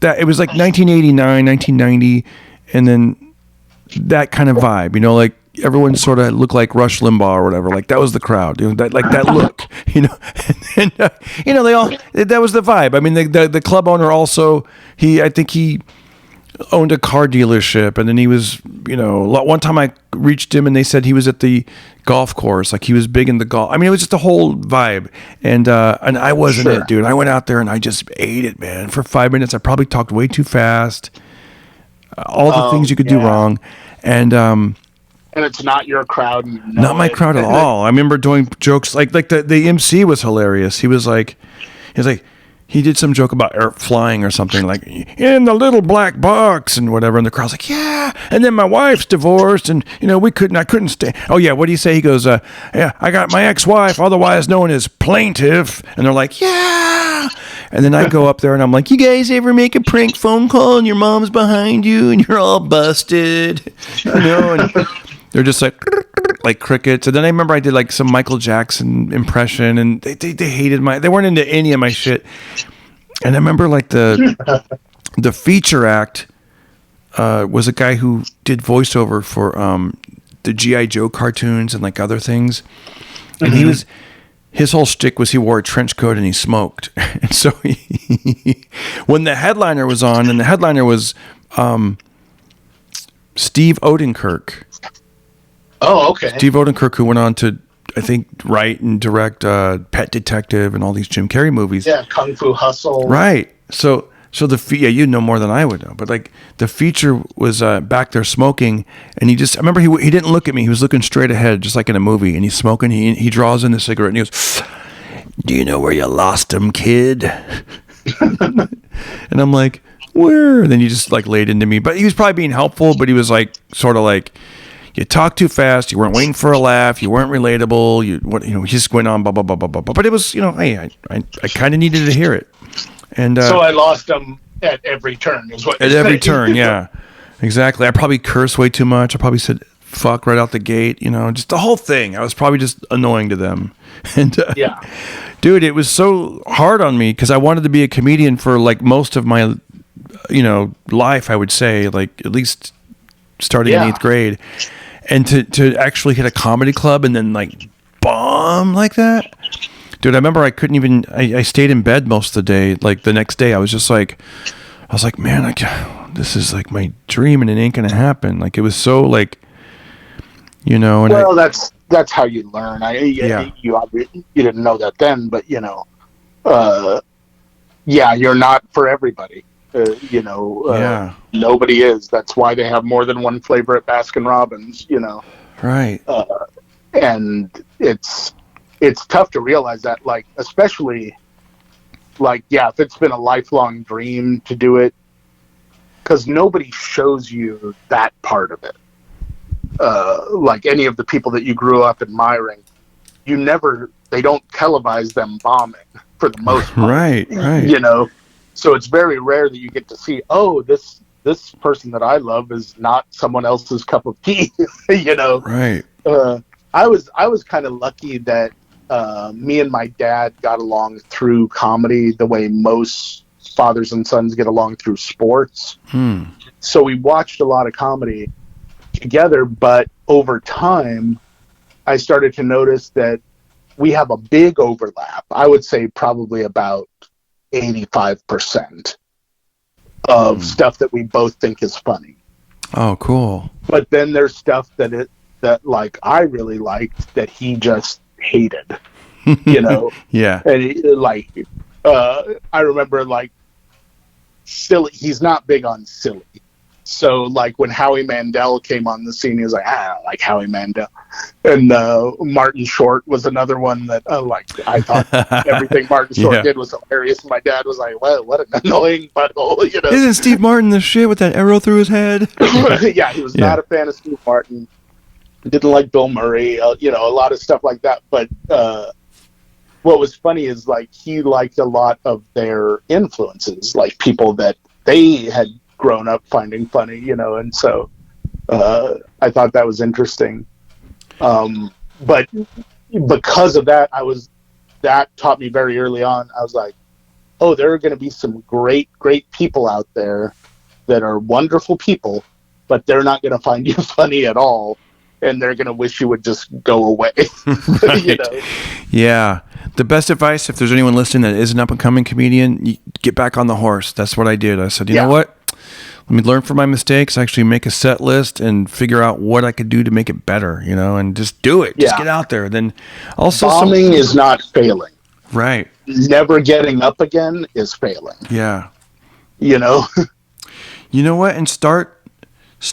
that. It was like 1989, 1990, and then that kind of vibe, like everyone sort of looked like Rush Limbaugh or whatever. Like that was the crowd, that look, and they all, that was the vibe. I mean, the club owner also, I think he owned a car dealership, and then he was, one time I reached him and they said he was at the golf course, like he was big in the golf. I mean, it was just a whole vibe, and I wasn't it, dude. I went out there and I just ate it, man. For 5 minutes, I probably talked way too fast. All the things you could do wrong, and it's not your crowd. Not my crowd at all. I remember doing jokes like the MC was hilarious. He was like. He did some joke about air flying or something, like in the little black box and whatever, and the crowd's like, yeah. And then my wife's divorced, and I couldn't stay. Oh yeah, what do you say? He goes, yeah, I got my ex-wife, otherwise known as plaintiff, and they're like, yeah. And then I go up there and I'm like, you guys ever make a prank phone call and your mom's behind you and you're all busted, And they're just like crickets. And then I remember I did like some Michael Jackson impression, and they hated they weren't into any of my shit. And I remember like the feature act was a guy who did voiceover for the G.I. Joe cartoons and like other things. And his whole shtick was he wore a trench coat and he smoked. And so when the headliner was on, and the headliner was Steve Odenkirk. Oh, okay. Steve Odenkirk, who went on to, I think, write and direct Pet Detective and all these Jim Carrey movies. Yeah, Kung Fu Hustle. Right. So you know more than I would know, but like the feature was back there smoking, and I remember he didn't look at me. He was looking straight ahead, just like in a movie, and he's smoking. He draws in the cigarette and he goes, "Do you know where you lost him, kid?" And I'm like, "Where?" And then he just like laid into me, but he was probably being helpful, but he was like sort of like, you talked too fast. You weren't waiting for a laugh. You weren't relatable. He just went on, blah, blah, blah, blah, blah. But it was, hey, I kind of needed to hear it. And so I lost him at every turn, is what. At every turn, yeah, exactly. I probably cursed way too much. I probably said fuck right out the gate. Just the whole thing. I was probably just annoying to them. And yeah, dude, it was so hard on me because I wanted to be a comedian for like most of my, life. I would say, like at least starting in 8th grade. And to actually hit a comedy club and then like bomb like that, dude. I remember I couldn't even. I stayed in bed most of the day. Like the next day, I was like, man, this is like my dream, and it ain't gonna happen. Like it was so like, And well, that's how you learn. You didn't know that then, but you're not for everybody. Nobody is. That's why they have more than one flavor at Baskin-Robbins, Right. And it's tough to realize that, like, especially, like, if it's been a lifelong dream to do it, because nobody shows you that part of it. Like any of the people that you grew up admiring, they don't televise them bombing for the most part. Right. So it's very rare that you get to see, this person that I love is not someone else's cup of tea, Right. I was kind of lucky that me and my dad got along through comedy the way most fathers and sons get along through sports. So we watched a lot of comedy together, but over time, I started to notice that we have a big overlap. I would say probably about 85% of stuff that we both think is funny. Oh, cool. But then there's stuff that like I really liked that he just hated, Yeah. And I remember like silly. He's not big on silly. So like when Howie Mandel came on the scene, he was like, I don't like Howie Mandel. And Martin Short was another one that I thought everything Martin Short did was hilarious. My dad was like, well, what an annoying butthole, Isn't Steve Martin the shit with that arrow through his head? Yeah, he was not a fan of Steve Martin. Didn't like Bill Murray, a lot of stuff like that. But what was funny is like he liked a lot of their influences, like people that they had grown up finding funny, and so I thought that was interesting. But because of that, that taught me very early on. I was like, oh, there are going to be some great people out there that are wonderful people, but they're not going to find you funny at all, and they're going to wish you would just go away. Right. Yeah. The best advice, if there's anyone listening that is an up and coming comedian, you get back on the horse. That's what I did. I said, you know what? let me learn from my mistakes, actually make a set list and figure out what I could do to make it better, you know, and just do it. Just get out there. Then also bombing is not failing. Right. Never getting up again is failing. Yeah. You know? You know what? And start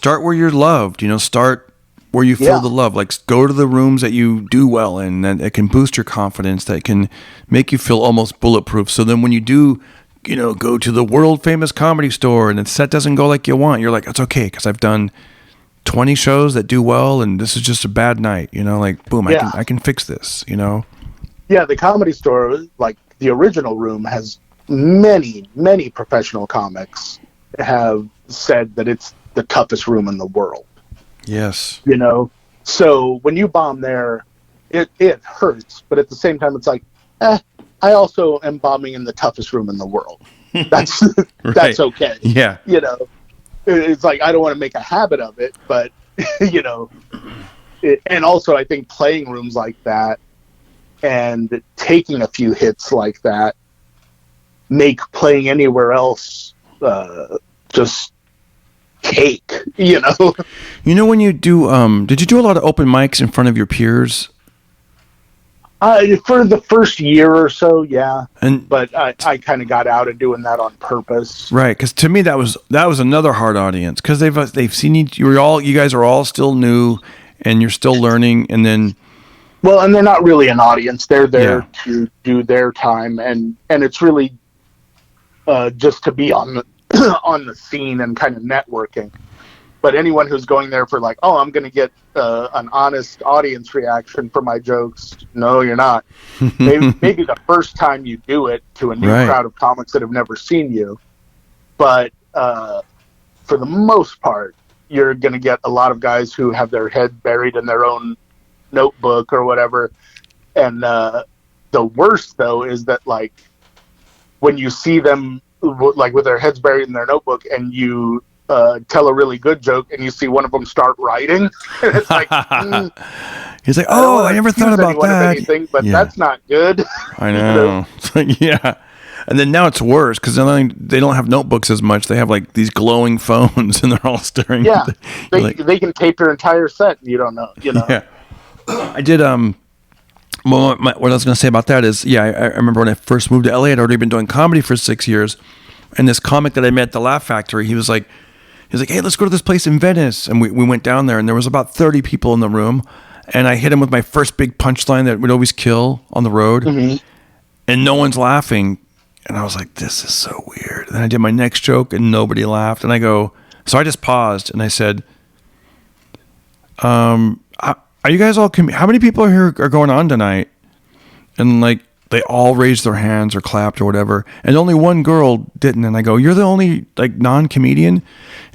where you're loved, you know, start where you feel the love. Like, go to the rooms that you do well in, and it can boost your confidence, that can make you feel almost bulletproof. So then when you do, you know, go to the world famous Comedy Store and the set doesn't go like you want, you're like, it's okay, because I've done 20 shows that do well, and this is just a bad night, you know, like, boom, I can fix this, you know? Yeah, the Comedy Store, like the original room, has many professional comics have said that it's the toughest room in the world. Yes. You know? So when you bomb there, it hurts, but at the same time, it's like, I also am bombing in the toughest room in the world. That's that's okay. Yeah. You know, it's like, I don't want to make a habit of it, but you know, and also I think playing rooms like that and taking a few hits like that make playing anywhere else just cake, you know. You know, when you do, did you do a lot of open mics in front of your peers? For the first year or so, yeah. But I kind of got out of doing that on purpose. Right, because to me that was another hard audience, because they've seen you guys are all still new, and you're still learning, and then. Well, and they're not really an audience; they're there to do their time, and it's really just to be on the scene and kind of networking. But anyone who's going there for like, oh, I'm going to get an honest audience reaction for my jokes, no, you're not. Maybe the first time you do it to a new crowd of comics that have never seen you. But for the most part, you're going to get a lot of guys who have their head buried in their own notebook or whatever. And the worst, though, is that, like, when you see them like with their heads buried in their notebook and you tell a really good joke and you see one of them start writing, it's like, he's like, oh, I never thought about that. Anything, but that's not good. I know. Yeah. And then now it's worse, because they don't have notebooks as much. They have like these glowing phones, and they're all staring. Yeah, they can tape your entire set. And you don't know. You know. Yeah. I did. Well, what I was going to say about that is, I remember when I first moved to LA, I'd already been doing comedy for 6 years, and this comic that I met at the Laugh Factory, he was like, hey, let's go to this place in Venice, and we went down there, and there was about 30 people in the room, and I hit him with my first big punchline that would always kill on the road, and no one's laughing. And I was like, this is so weird. And then I did my next joke and nobody laughed. And so I just paused and I said, are you guys all, how many people here are going on tonight? And like, they all raised their hands or clapped or whatever. And only one girl didn't. And I go, you're the only like non-comedian?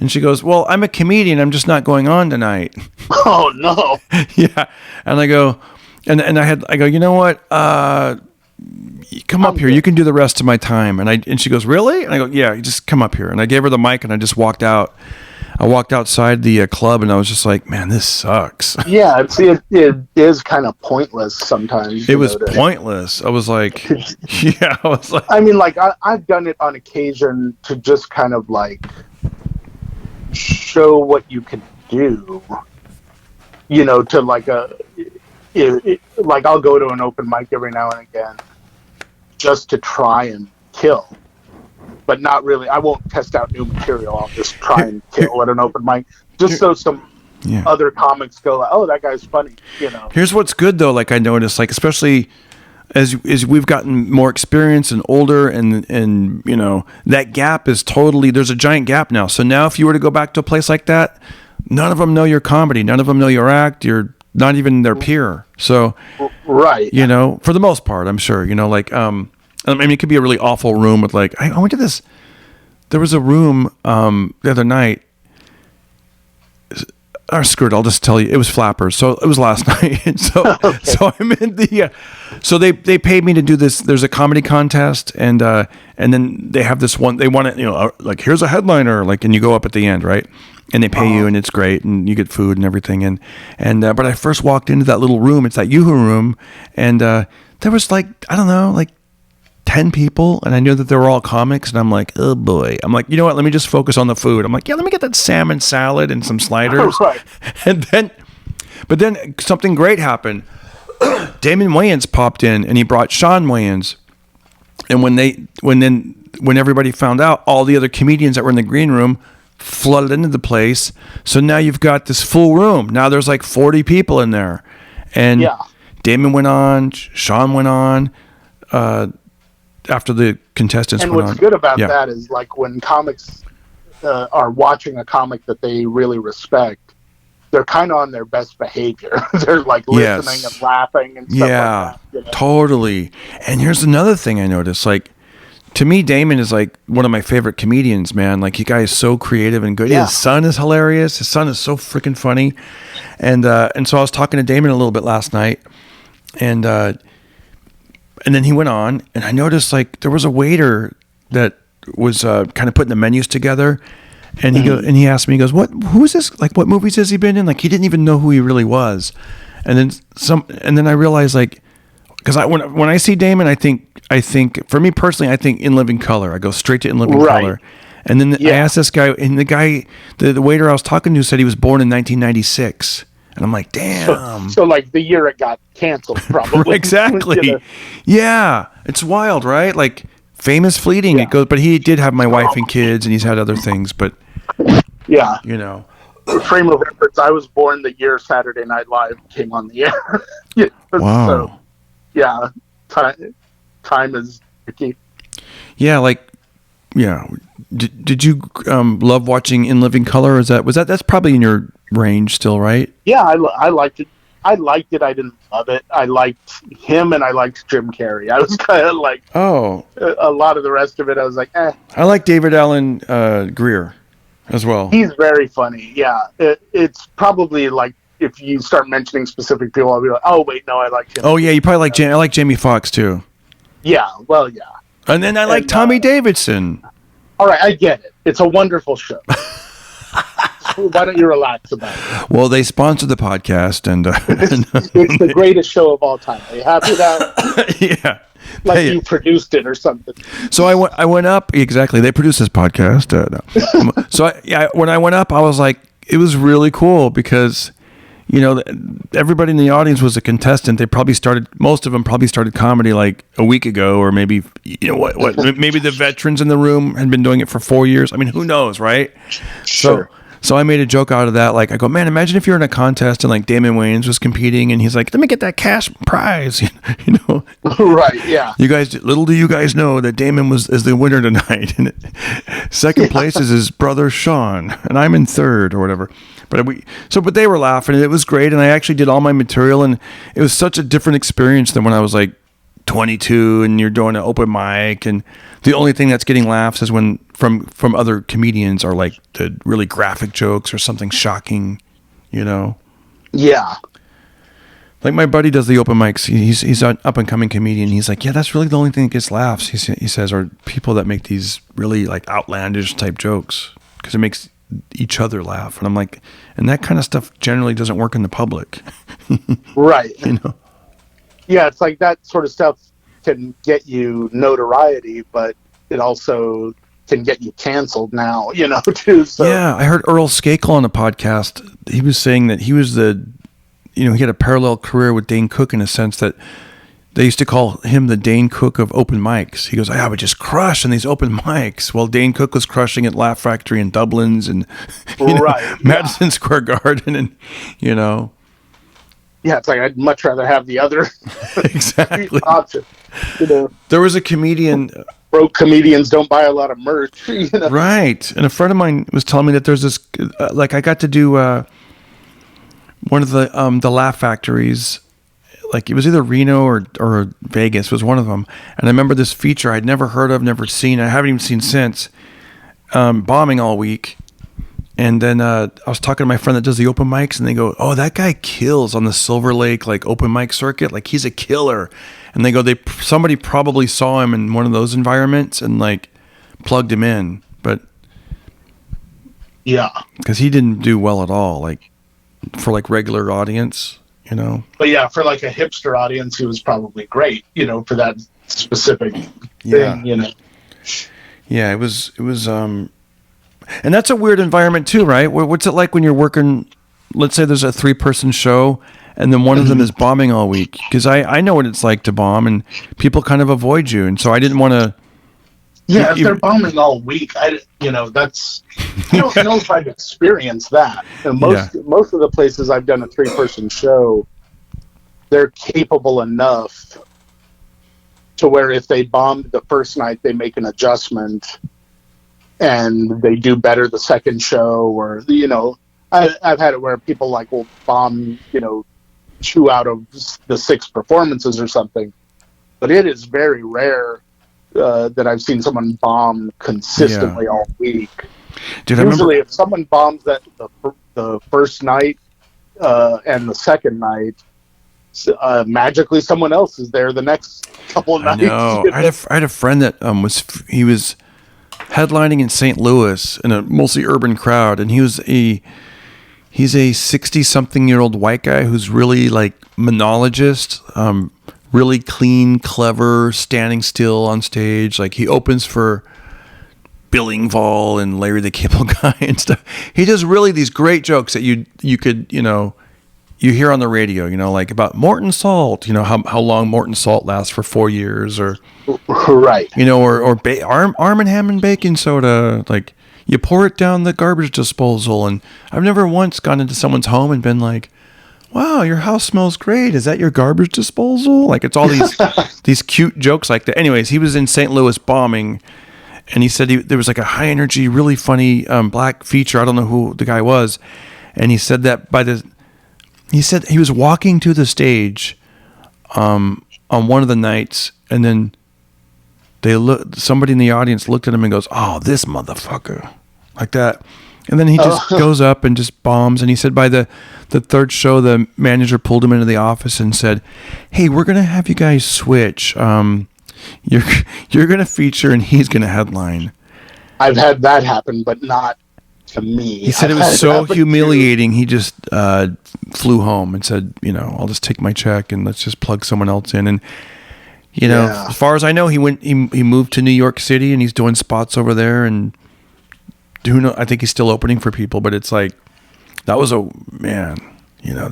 And she goes, well, I'm a comedian. I'm just not going on tonight. Oh no. Yeah. And I go, I go, you know what? Come up here. You can do the rest of my time. And she goes, really? And I go, yeah, you just come up here. And I gave her the mic and I just walked out. I walked outside the club and I was just like, man, this sucks. Yeah, it is kind of pointless sometimes. It was pointless. I was like, I mean, like I've done it on occasion to just kind of like show what you can do, you know, to like like I'll go to an open mic every now and again just to try and kill, but not really. I won't test out new material. I'll just try and kill at an open mic, just so some other comics go like, oh, that guy's funny, you know. Here's what's good though, like I noticed, like especially as we've gotten more experience and older, and you know, that gap is there's a giant gap now. So now if you were to go back to a place like that, none of them know your comedy, none of them know your act, you're not even their peer. So, you know, for the most part, I'm sure, you know, like, I mean, it could be a really awful room with like, I went to this, there was a room, the other night, screw it, I'll just tell you, it was Flappers. So it was last night. And so I'm in so they paid me to do this. There's a comedy contest, and then they have this one, they want it, you know, like, here's a headliner, like, and you go up at the end, right? And they pay you, and it's great, and you get food and everything. And but I first walked into that little room. It's that Yoo-Hoo room, and there was like, I don't know, like 10 people, and I knew that they were all comics, and I'm like, oh boy. I'm like, you know what? Let me just focus on the food. I'm like, yeah, let me get that salmon salad and some sliders. Right. But then something great happened. Damon Wayans popped in, and he brought Sean Wayans. And when everybody found out, all the other comedians that were in the green room flooded into the place. So now you've got this full room. Now there's like 40 people in there. And Damon went on, Sean went on, after the contestants went on. And what's good about that is, like, when comics are watching a comic that they really respect, they're kind of on their best behavior. They're like listening and laughing and stuff like that. You know? Totally. And here's another thing I noticed. Like, to me, Damon is like one of my favorite comedians, man. Like, he guy is so creative and good. Yeah. His son is hilarious. His son is so freaking funny. And so I was talking to Damon a little bit last night, and then he went on, and I noticed, like, there was a waiter that was kind of putting the menus together. And he asked me, he goes, who is this? Like, what movies has he been in? Like, he didn't even know who he really was. And then I realized, like, because when I see Damon, I think for me personally, I think In Living Color. I go straight to In Living Color. And then I asked this guy, and the guy, the waiter I was talking to said he was born in 1996. And I'm like, damn. So like the year it got canceled, probably. Exactly. You know? Yeah. It's wild, right? Like, famous fleeting. It goes, but he did have my wife and kids, and he's had other things, but you know. Frame of reference, I was born the year Saturday Night Live came on the air. Wow. So, yeah, time is tricky. Yeah, like, yeah. Did you love watching In Living Color? Or that's probably in your range still, right? Yeah, I liked it. I liked it. I didn't love it. I liked him, and I liked Jim Carrey. I was kind of like, a lot of the rest of it, I was like, eh. I like David Allen Greer as well. He's very funny. Yeah, it's probably like, if you start mentioning specific people, I'll be like, oh wait, no, I like him. Oh yeah, you probably like I like Jamie Foxx too. Yeah, well, yeah. And then I like Tommy Davidson. All right, I get it. It's a wonderful show. Why don't you relax about it? Well, they sponsored the podcast, and it's the greatest show of all time. Are you happy that? Yeah. Like you produced it or something. So I went up, exactly. They produced this podcast. No. So when I went up, I was like, it was really cool because, you know, everybody in the audience was a contestant. Most of them probably started comedy like a week ago, or maybe, you know, what maybe the veterans in the room had been doing it for 4 years. I mean, who knows, right? Sure. So I made a joke out of that. Like, I go, man, imagine if you're in a contest and like Damon Wayans was competing, and he's like, let me get that cash prize, you know? Right. Yeah. Little do you guys know that Damon is the winner tonight, and second place is his brother Sean, and I'm in third or whatever. But they were laughing, and it was great. And I actually did all my material, and it was such a different experience than when I was like 22 and you're doing an open mic, and the only thing that's getting laughs is when from other comedians are like the really graphic jokes or something shocking, you know? Yeah. Like, my buddy does the open mics. He's an up and coming comedian. He's like, yeah, that's really the only thing that gets laughs. He says, are people that make these really like outlandish type jokes, because it makes each other laugh. And I'm like, and that kind of stuff generally doesn't work in the public. Right. You know? Yeah, it's like that sort of stuff can get you notoriety, but it also can get you canceled now, you know, too. So. Yeah, I heard Earl Skakel on a podcast. He was saying that he was he had a parallel career with Dane Cook in a sense that they used to call him the Dane Cook of open mics. He goes, I would just crush in these open mics. Well, Dane Cook was crushing at Laugh Factory in Dublin's and Madison Square Garden, and, you know. Yeah, it's like I'd much rather have the other exactly option. You know, there was a comedian. Broke comedians don't buy a lot of merch. You know? Right, and a friend of mine was telling me that there's this. Like, I got to do one of the Laugh Factories. Like, it was either Reno or Vegas was one of them, and I remember this feature I'd never heard of, never seen. I haven't even seen since. Bombing all week. And then I was talking to my friend that does the open mics, and they go, oh, that guy kills on the Silver Lake, like, open mic circuit. Like, he's a killer. And they go, somebody probably saw him in one of those environments and, like, plugged him in. But yeah, because he didn't do well at all, like, for, like, regular audience, you know. But yeah, for like a hipster audience, he was probably great, you know, for that specific Yeah. thing, you know. Yeah, it was, and that's a weird environment too, right? What's it like when you're working, let's say there's a 3-person show and then one of them is bombing all week? Because I know what it's like to bomb and people kind of avoid you. And so I didn't want to. Yeah, if they're bombing all week, I don't know if I've experienced that. And most of the places I've done a 3-person show, they're capable enough to where if they bombed the first night, they make an adjustment and they do better the second show. Or, you know, I've had it where people will bomb, 2 out of the 6 performances or something. But it is very rare that I've seen someone bomb consistently all week. Dude, usually, if someone bombs the first night and the second night, magically someone else is there the next couple of nights. No, I had a friend that was headlining in St. Louis in a mostly urban crowd, and he's a 60-something-year-old white guy who's really monologist, really clean, clever, standing still on stage. He opens for Bill Engvall and Larry the Cable Guy and stuff. He does really these great jokes that you could, you hear on the radio, about Morton Salt, how long Morton Salt lasts for 4 years, or right, or Arm & Hammer baking soda, you pour it down the garbage disposal. And I've never once gone into someone's home and been like, wow, your house smells great. Is that your garbage disposal? It's all these these cute jokes like that. Anyways, he was in St. Louis bombing, and he said there was a high energy, really funny black feature. I don't know who the guy was, and he said that he said he was walking to the stage on one of the nights, and then somebody in the audience looked at him and goes, "Oh, this motherfucker," like that. And then he just goes up and just bombs. And he said by the third show, the manager pulled him into the office and said, "Hey, we're going to have you guys switch. You're going to feature and he's going to headline." I've had that happen, but not to me. He said it was so humiliating. He just flew home and said, "I'll just take my check and let's just plug someone else in." And as far as I know, he moved to New York City and he's doing spots over there. And who knows? I think he's still opening for people, but it's that was that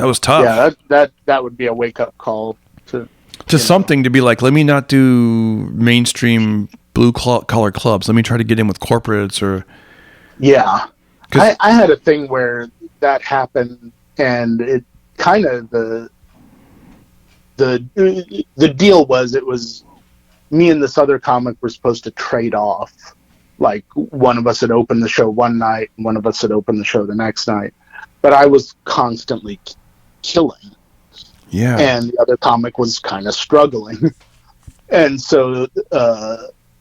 was tough. Yeah, that would be a wake up call to something, to be let me not do mainstream blue collar clubs. Let me try to get in with corporates or. Yeah, I had a thing where that happened, and it kind of the deal was, it was me and this other comic were supposed to trade off. One of us had opened the show one night, and one of us had opened the show the next night. But I was constantly killing. Yeah. And the other comic was kind of struggling. And so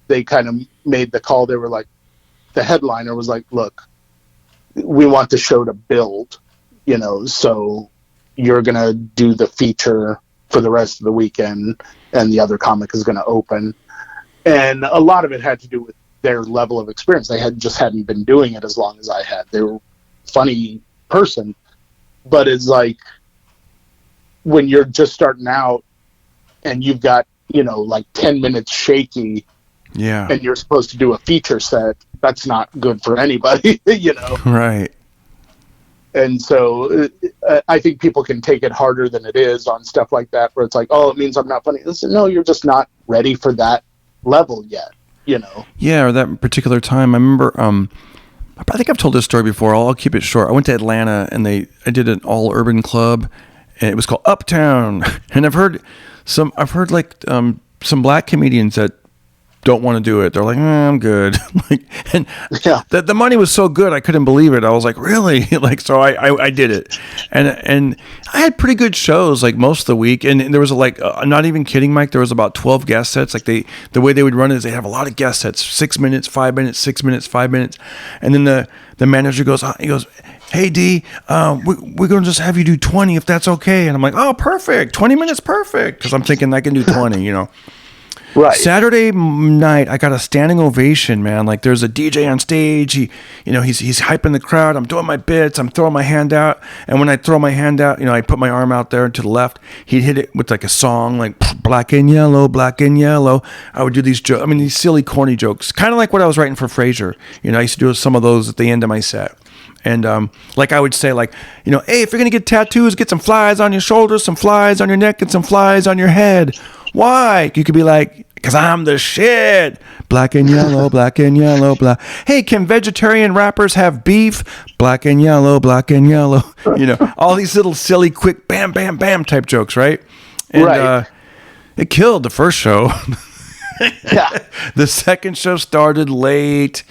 they kind of made the call. They were the headliner was "Look, we want the show to build, so you're going to do the feature for the rest of the weekend, and the other comic is going to open." And a lot of it had to do with their level of experience. They hadn't been doing it as long as I had. They were a funny person, but it's when you're just starting out and you've got 10 minutes shaky, and you're supposed to do a feature set, that's not good for anybody. Right. And so I think people can take it harder than it is on stuff like that, where it's oh, it means I'm not funny. Listen, no, you're just not ready for that level yet. Yeah, or that particular time. I remember, I think I've told this story before. I'll keep it short. I went to Atlanta and I did an all urban club, and it was called Uptown. And I've heard some black comedians that don't want to do it. They're I'm good. And the money was so good, I couldn't believe it. I was really? So I did it. And I had pretty good shows most of the week. And there was I'm not even kidding, Mike, there was about 12 guest sets. The way they would run it is they have a lot of guest sets, 6 minutes, 5 minutes, 6 minutes, 5 minutes. And then the manager goes, "Hey D, we're going to just have you do 20 if that's okay." And I'm "Oh, perfect. 20 minutes, perfect." Cause I'm thinking I can do 20, Right. Saturday night, I got a standing ovation, man. Like there's a DJ on stage. He's hyping the crowd. I'm doing my bits. I'm throwing my hand out. And when I throw my hand out, I put my arm out there to the left. He'd hit it with like a song, like black and yellow, black and yellow. I would do these jokes. I mean, these silly, corny jokes, kind of like what I was writing for Frasier. I used to do some of those at the end of my set. And like I would say, like, hey, if you're going to get tattoos, get some flies on your shoulders, some flies on your neck, and some flies on your head. Why? You could be like, because I'm the shit. Black and yellow, black and yellow, black. Hey, can vegetarian rappers have beef? Black and yellow, black and yellow. All these little silly, quick, bam, bam, bam type jokes, right? And right. It killed the first show. Yeah. The second show started late.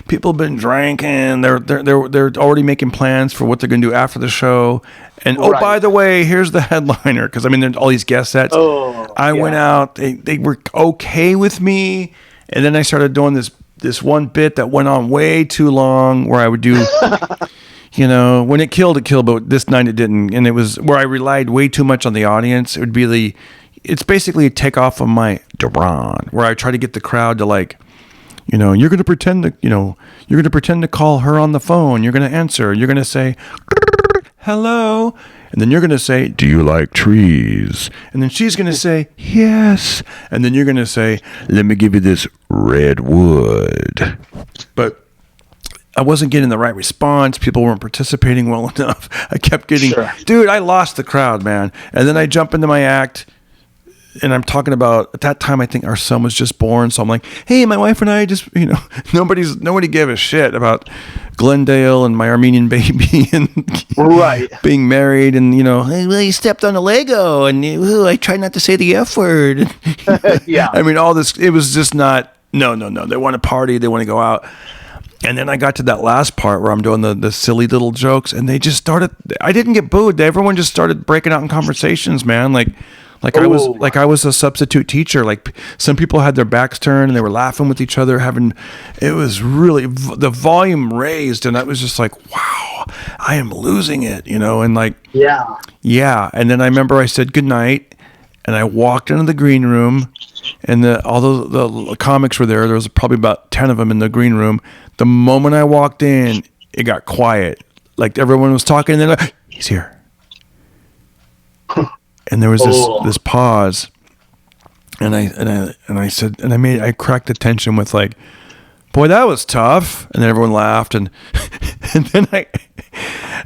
People have been drinking. They're already making plans for what they're going to do after the show. And right. by the way, here's the headliner, because there's all these guest sets. I went out. They were okay with me, and then I started doing this one bit that went on way too long, where I would do. When it killed, but this night it didn't, and it was where I relied way too much on the audience. It would be it's basically a takeoff of my Darren, where I try to get the crowd to like, you're going to pretend to call her on the phone. You're going to answer. You're going to say, hello. And then you're going to say, do you like trees? And then she's going to say, yes. And then you're going to say, let me give you this red wood. But I wasn't getting the right response. People weren't participating well enough. I kept getting, dude, I lost the crowd, man. And then I jump into my act. And I'm talking about, at that time, I think our son was just born. So I'm like, hey, my wife and I just, nobody gave a shit about Glendale and my Armenian baby and right. being married. And, hey, well, you stepped on a Lego and I tried not to say the F word. Yeah. I mean, all this, it was just not, no. They want to party. They want to go out. And then I got to that last part where I'm doing the silly little jokes, and they just started, I didn't get booed. Everyone just started breaking out in conversations, man. Like I was a substitute teacher. Like some people had their backs turned and they were laughing with each other. It was really, the volume raised, and I was just like, wow, I am losing it, and like, yeah. And then I remember I said goodnight, and I walked into the green room, and although the comics were there was probably about 10 of them in the green room. The moment I walked in, it got quiet. Like everyone was talking, and then he's here. And there was this pause, and I said, and I cracked the tension with like, boy, that was tough. And then everyone laughed, and then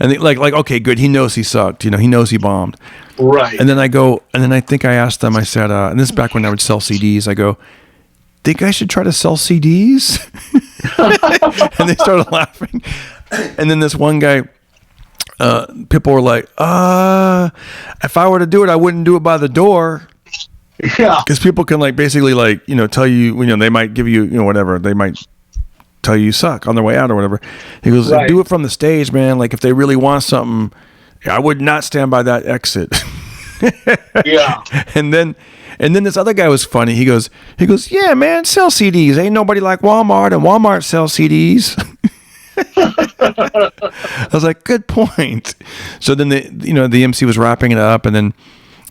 okay, good. He knows he sucked. He knows he bombed. Right. And then I think I asked them. I said, and this is back when I would sell CDs. I go, think I should try to sell CDs? And they started laughing. And then this one guy. People were like, if I were to do it, I wouldn't do it by the door. Yeah. Because people can basically tell you, they might give you, whatever. They might tell you suck on their way out or whatever. He goes, do it from the stage, man. Like if they really want something, I would not stand by that exit. Yeah. And then this other guy was funny. He goes, yeah, man, sell CDs. Ain't nobody like Walmart, and Walmart sells CDs. I was like, good point. So then the MC was wrapping it up, and then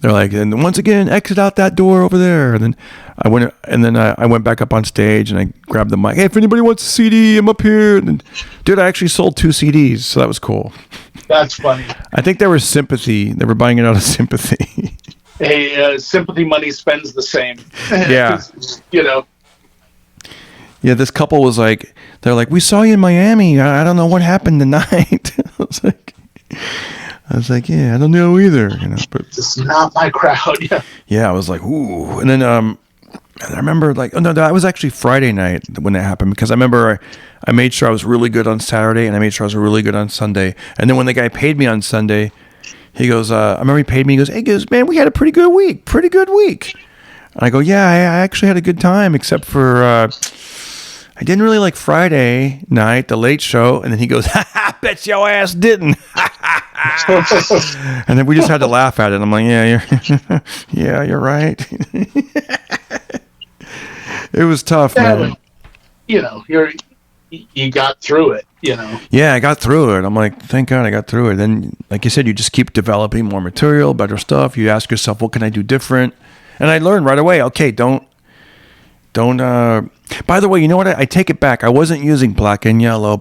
they're like, and once again, exit out that door over there. And then I went back up on stage, and I grabbed the mic. Hey, if anybody wants a CD, I'm up here. And then, dude, I actually sold 2 CDs, so that was cool. That's funny. I think there was sympathy. They were buying it out of sympathy. Hey, sympathy money spends the same. Yeah. Yeah, this couple was like, they're like, we saw you in Miami. I don't know what happened tonight. I was like, yeah, I don't know either. But it's not my crowd. Yeah. Yeah, I was like, ooh. And then I remember that was actually Friday night when that happened, because I remember I made sure I was really good on Saturday, and I made sure I was really good on Sunday. And then when the guy paid me on Sunday, he goes, I remember he paid me. He goes, man, we had a pretty good week. And I go, yeah, I actually had a good time, except for I didn't really like Friday night, the late show. And then he goes, I bet your ass didn't. And then we just had to laugh at it. I'm like, yeah, you're right. It was tough, man. You got through it, Yeah, I got through it. I'm like, thank God I got through it. Then, like you said, you just keep developing more material, better stuff. You ask yourself, what can I do different? And I learned right away, okay, don't Don't. By the way, you know what? I take it back. I wasn't using Black and Yellow,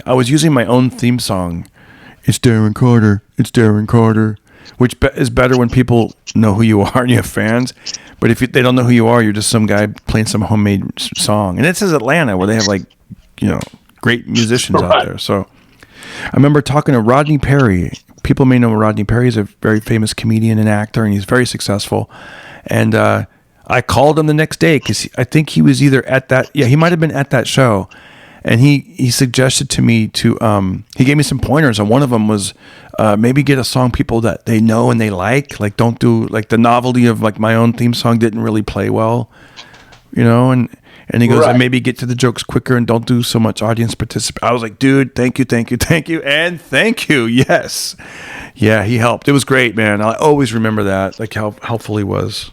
I was using my own theme song. It's Darren Carter. It's Darren Carter. Which is better when people know who you are and you have fans. But if they don't know who you are, you're just some guy playing some homemade song. And it says Atlanta, where they have great musicians out there. So I remember talking to Rodney Perry. People may know Rodney Perry is a very famous comedian and actor, and he's very successful. And I called him the next day because I think he was either at that. Yeah, he might have been at that show. And he suggested to me to he gave me some pointers, and one of them was maybe get a song people that they know and they like don't do like the novelty of like my own theme song didn't really play well, and he goes, and maybe get to the jokes quicker and don't do so much audience participation. I was like, dude, thank you, and thank you, yes, yeah, he helped. It was great, man. I always remember that, like how helpful he was.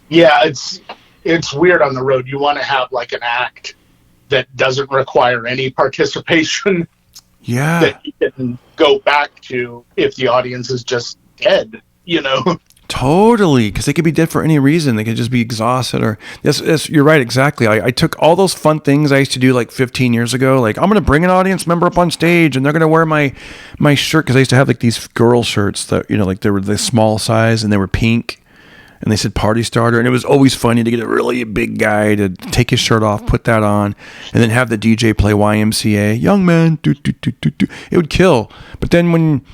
Yeah, it's weird on the road. You want to have like an act that doesn't require any participation. Yeah. That you can go back to if the audience is just dead, Totally, because they could be dead for any reason. They could just be exhausted or... Yes, you're right, exactly. I took all those fun things I used to do like 15 years ago. Like, I'm going to bring an audience member up on stage and they're going to wear my shirt, because I used to have like these girl shirts that, like they were the small size and they were pink. And they said party starter, and it was always funny to get a really big guy to take his shirt off, put that on, and then have the DJ play YMCA, young man, do, do, do, do, do. It would kill. But then when,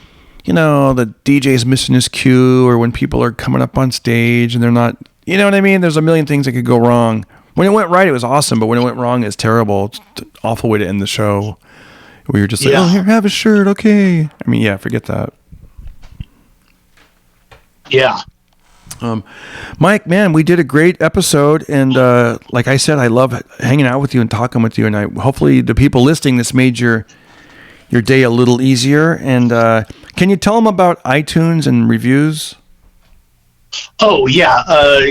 the DJ's missing his cue, or when people are coming up on stage and they're not, you know what I mean? There's a million things that could go wrong. When it went right, it was awesome, but when it went wrong, it's terrible. It's an awful way to end the show. Where you're just like, oh, here, have a shirt, okay. I mean, yeah, forget that. Yeah. Mike, man, we did a great episode, and like I said, I love hanging out with you and talking with you, and hopefully the people listening, this made your day a little easier. And can you tell them about iTunes and reviews? Oh yeah,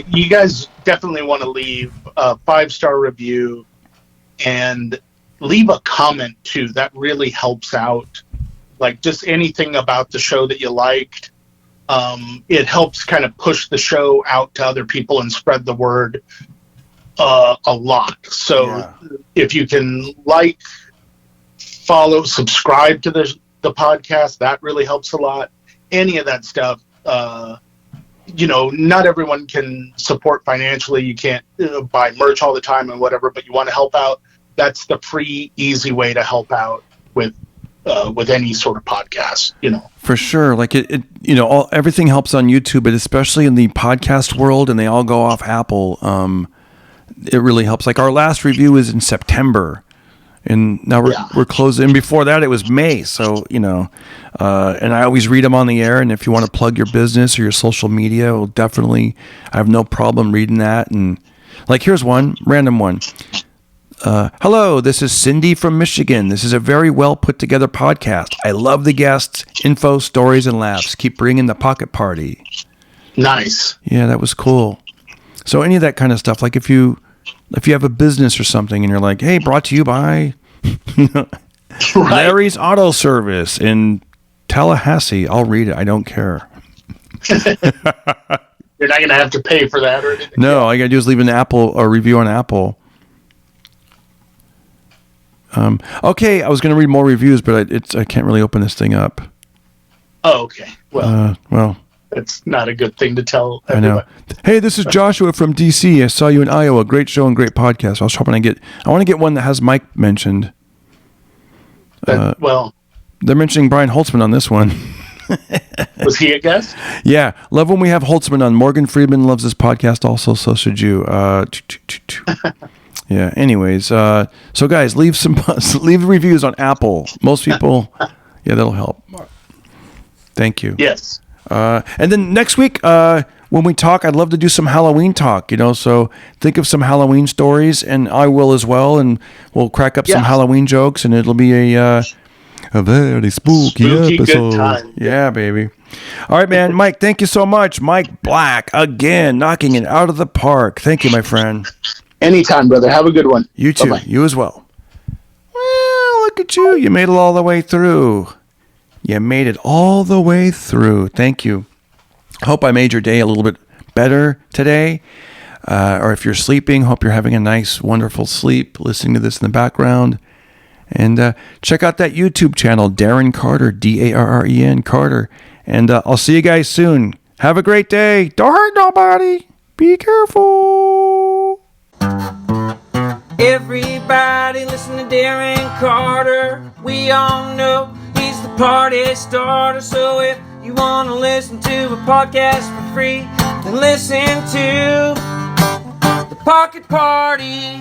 you guys definitely want to leave a 5-star review and leave a comment too. That really helps out. Like just anything about the show that you liked. It helps kind of push the show out to other people and spread the word a lot. So if you can follow, subscribe to the podcast, that really helps a lot. Any of that stuff, not everyone can support financially. You can't buy merch all the time and whatever, but you want to help out. That's the free, easy way to help out with any sort of podcast, For sure. Like everything helps on YouTube, but especially in the podcast world, and they all go off Apple. It really helps. Like our last review is in September, and now we're closing. And before that, it was May. So, and I always read them on the air. And if you want to plug your business or your social media, well, definitely, I have no problem reading that. And like, here's one, random one. Hello, this is Cindy from Michigan. This is a very well put together podcast. I love the guests, info, stories, and laughs. Keep bringing the pocket party. Nice. Yeah, that was cool. So any of that kind of stuff, like if you have a business or something and you're like, hey, brought to you by Larry's Auto Service in Tallahassee, I'll read it. I don't care. You're not going to have to pay for that or anything. No, all you got to do is leave a review on Apple. Okay, I was going to read more reviews, but I can't really open this thing up. Oh, okay. Well, it's not a good thing to tell everyone. I know. Hey, this is Joshua from DC. I saw you in Iowa. Great show and great podcast. I was hoping I want to get one that has Mike mentioned. They're mentioning Brian Holtzman on this one. Was he a guest? Yeah. Love when we have Holtzman on. Morgan Friedman loves this podcast also, so should you. Yeah. Anyways, so guys, leave reviews on Apple. Most people, that'll help. Thank you. Yes. And then next week, when we talk, I'd love to do some Halloween talk. So think of some Halloween stories, and I will as well, and we'll crack up some Halloween jokes, and it'll be a very spooky episode. Good time. Yeah, baby. All right, man. Mike, thank you so much. Mike Black again, knocking it out of the park. Thank you, my friend. Anytime, brother. Have a good one. You too. Bye-bye. You as well. Well, look at you. You made it all the way through. Thank you. Hope I made your day a little bit better today. or if you're sleeping, hope you're having a nice, wonderful sleep, listening to this in the background. And check out that YouTube channel, Darren Carter, Darren Carter. And I'll see you guys soon. Have a great day. Don't hurt nobody. Be careful. Everybody listen to Darren Carter. We all know he's the party starter. So if you want to listen to a podcast for free, then listen to The Pocket Party.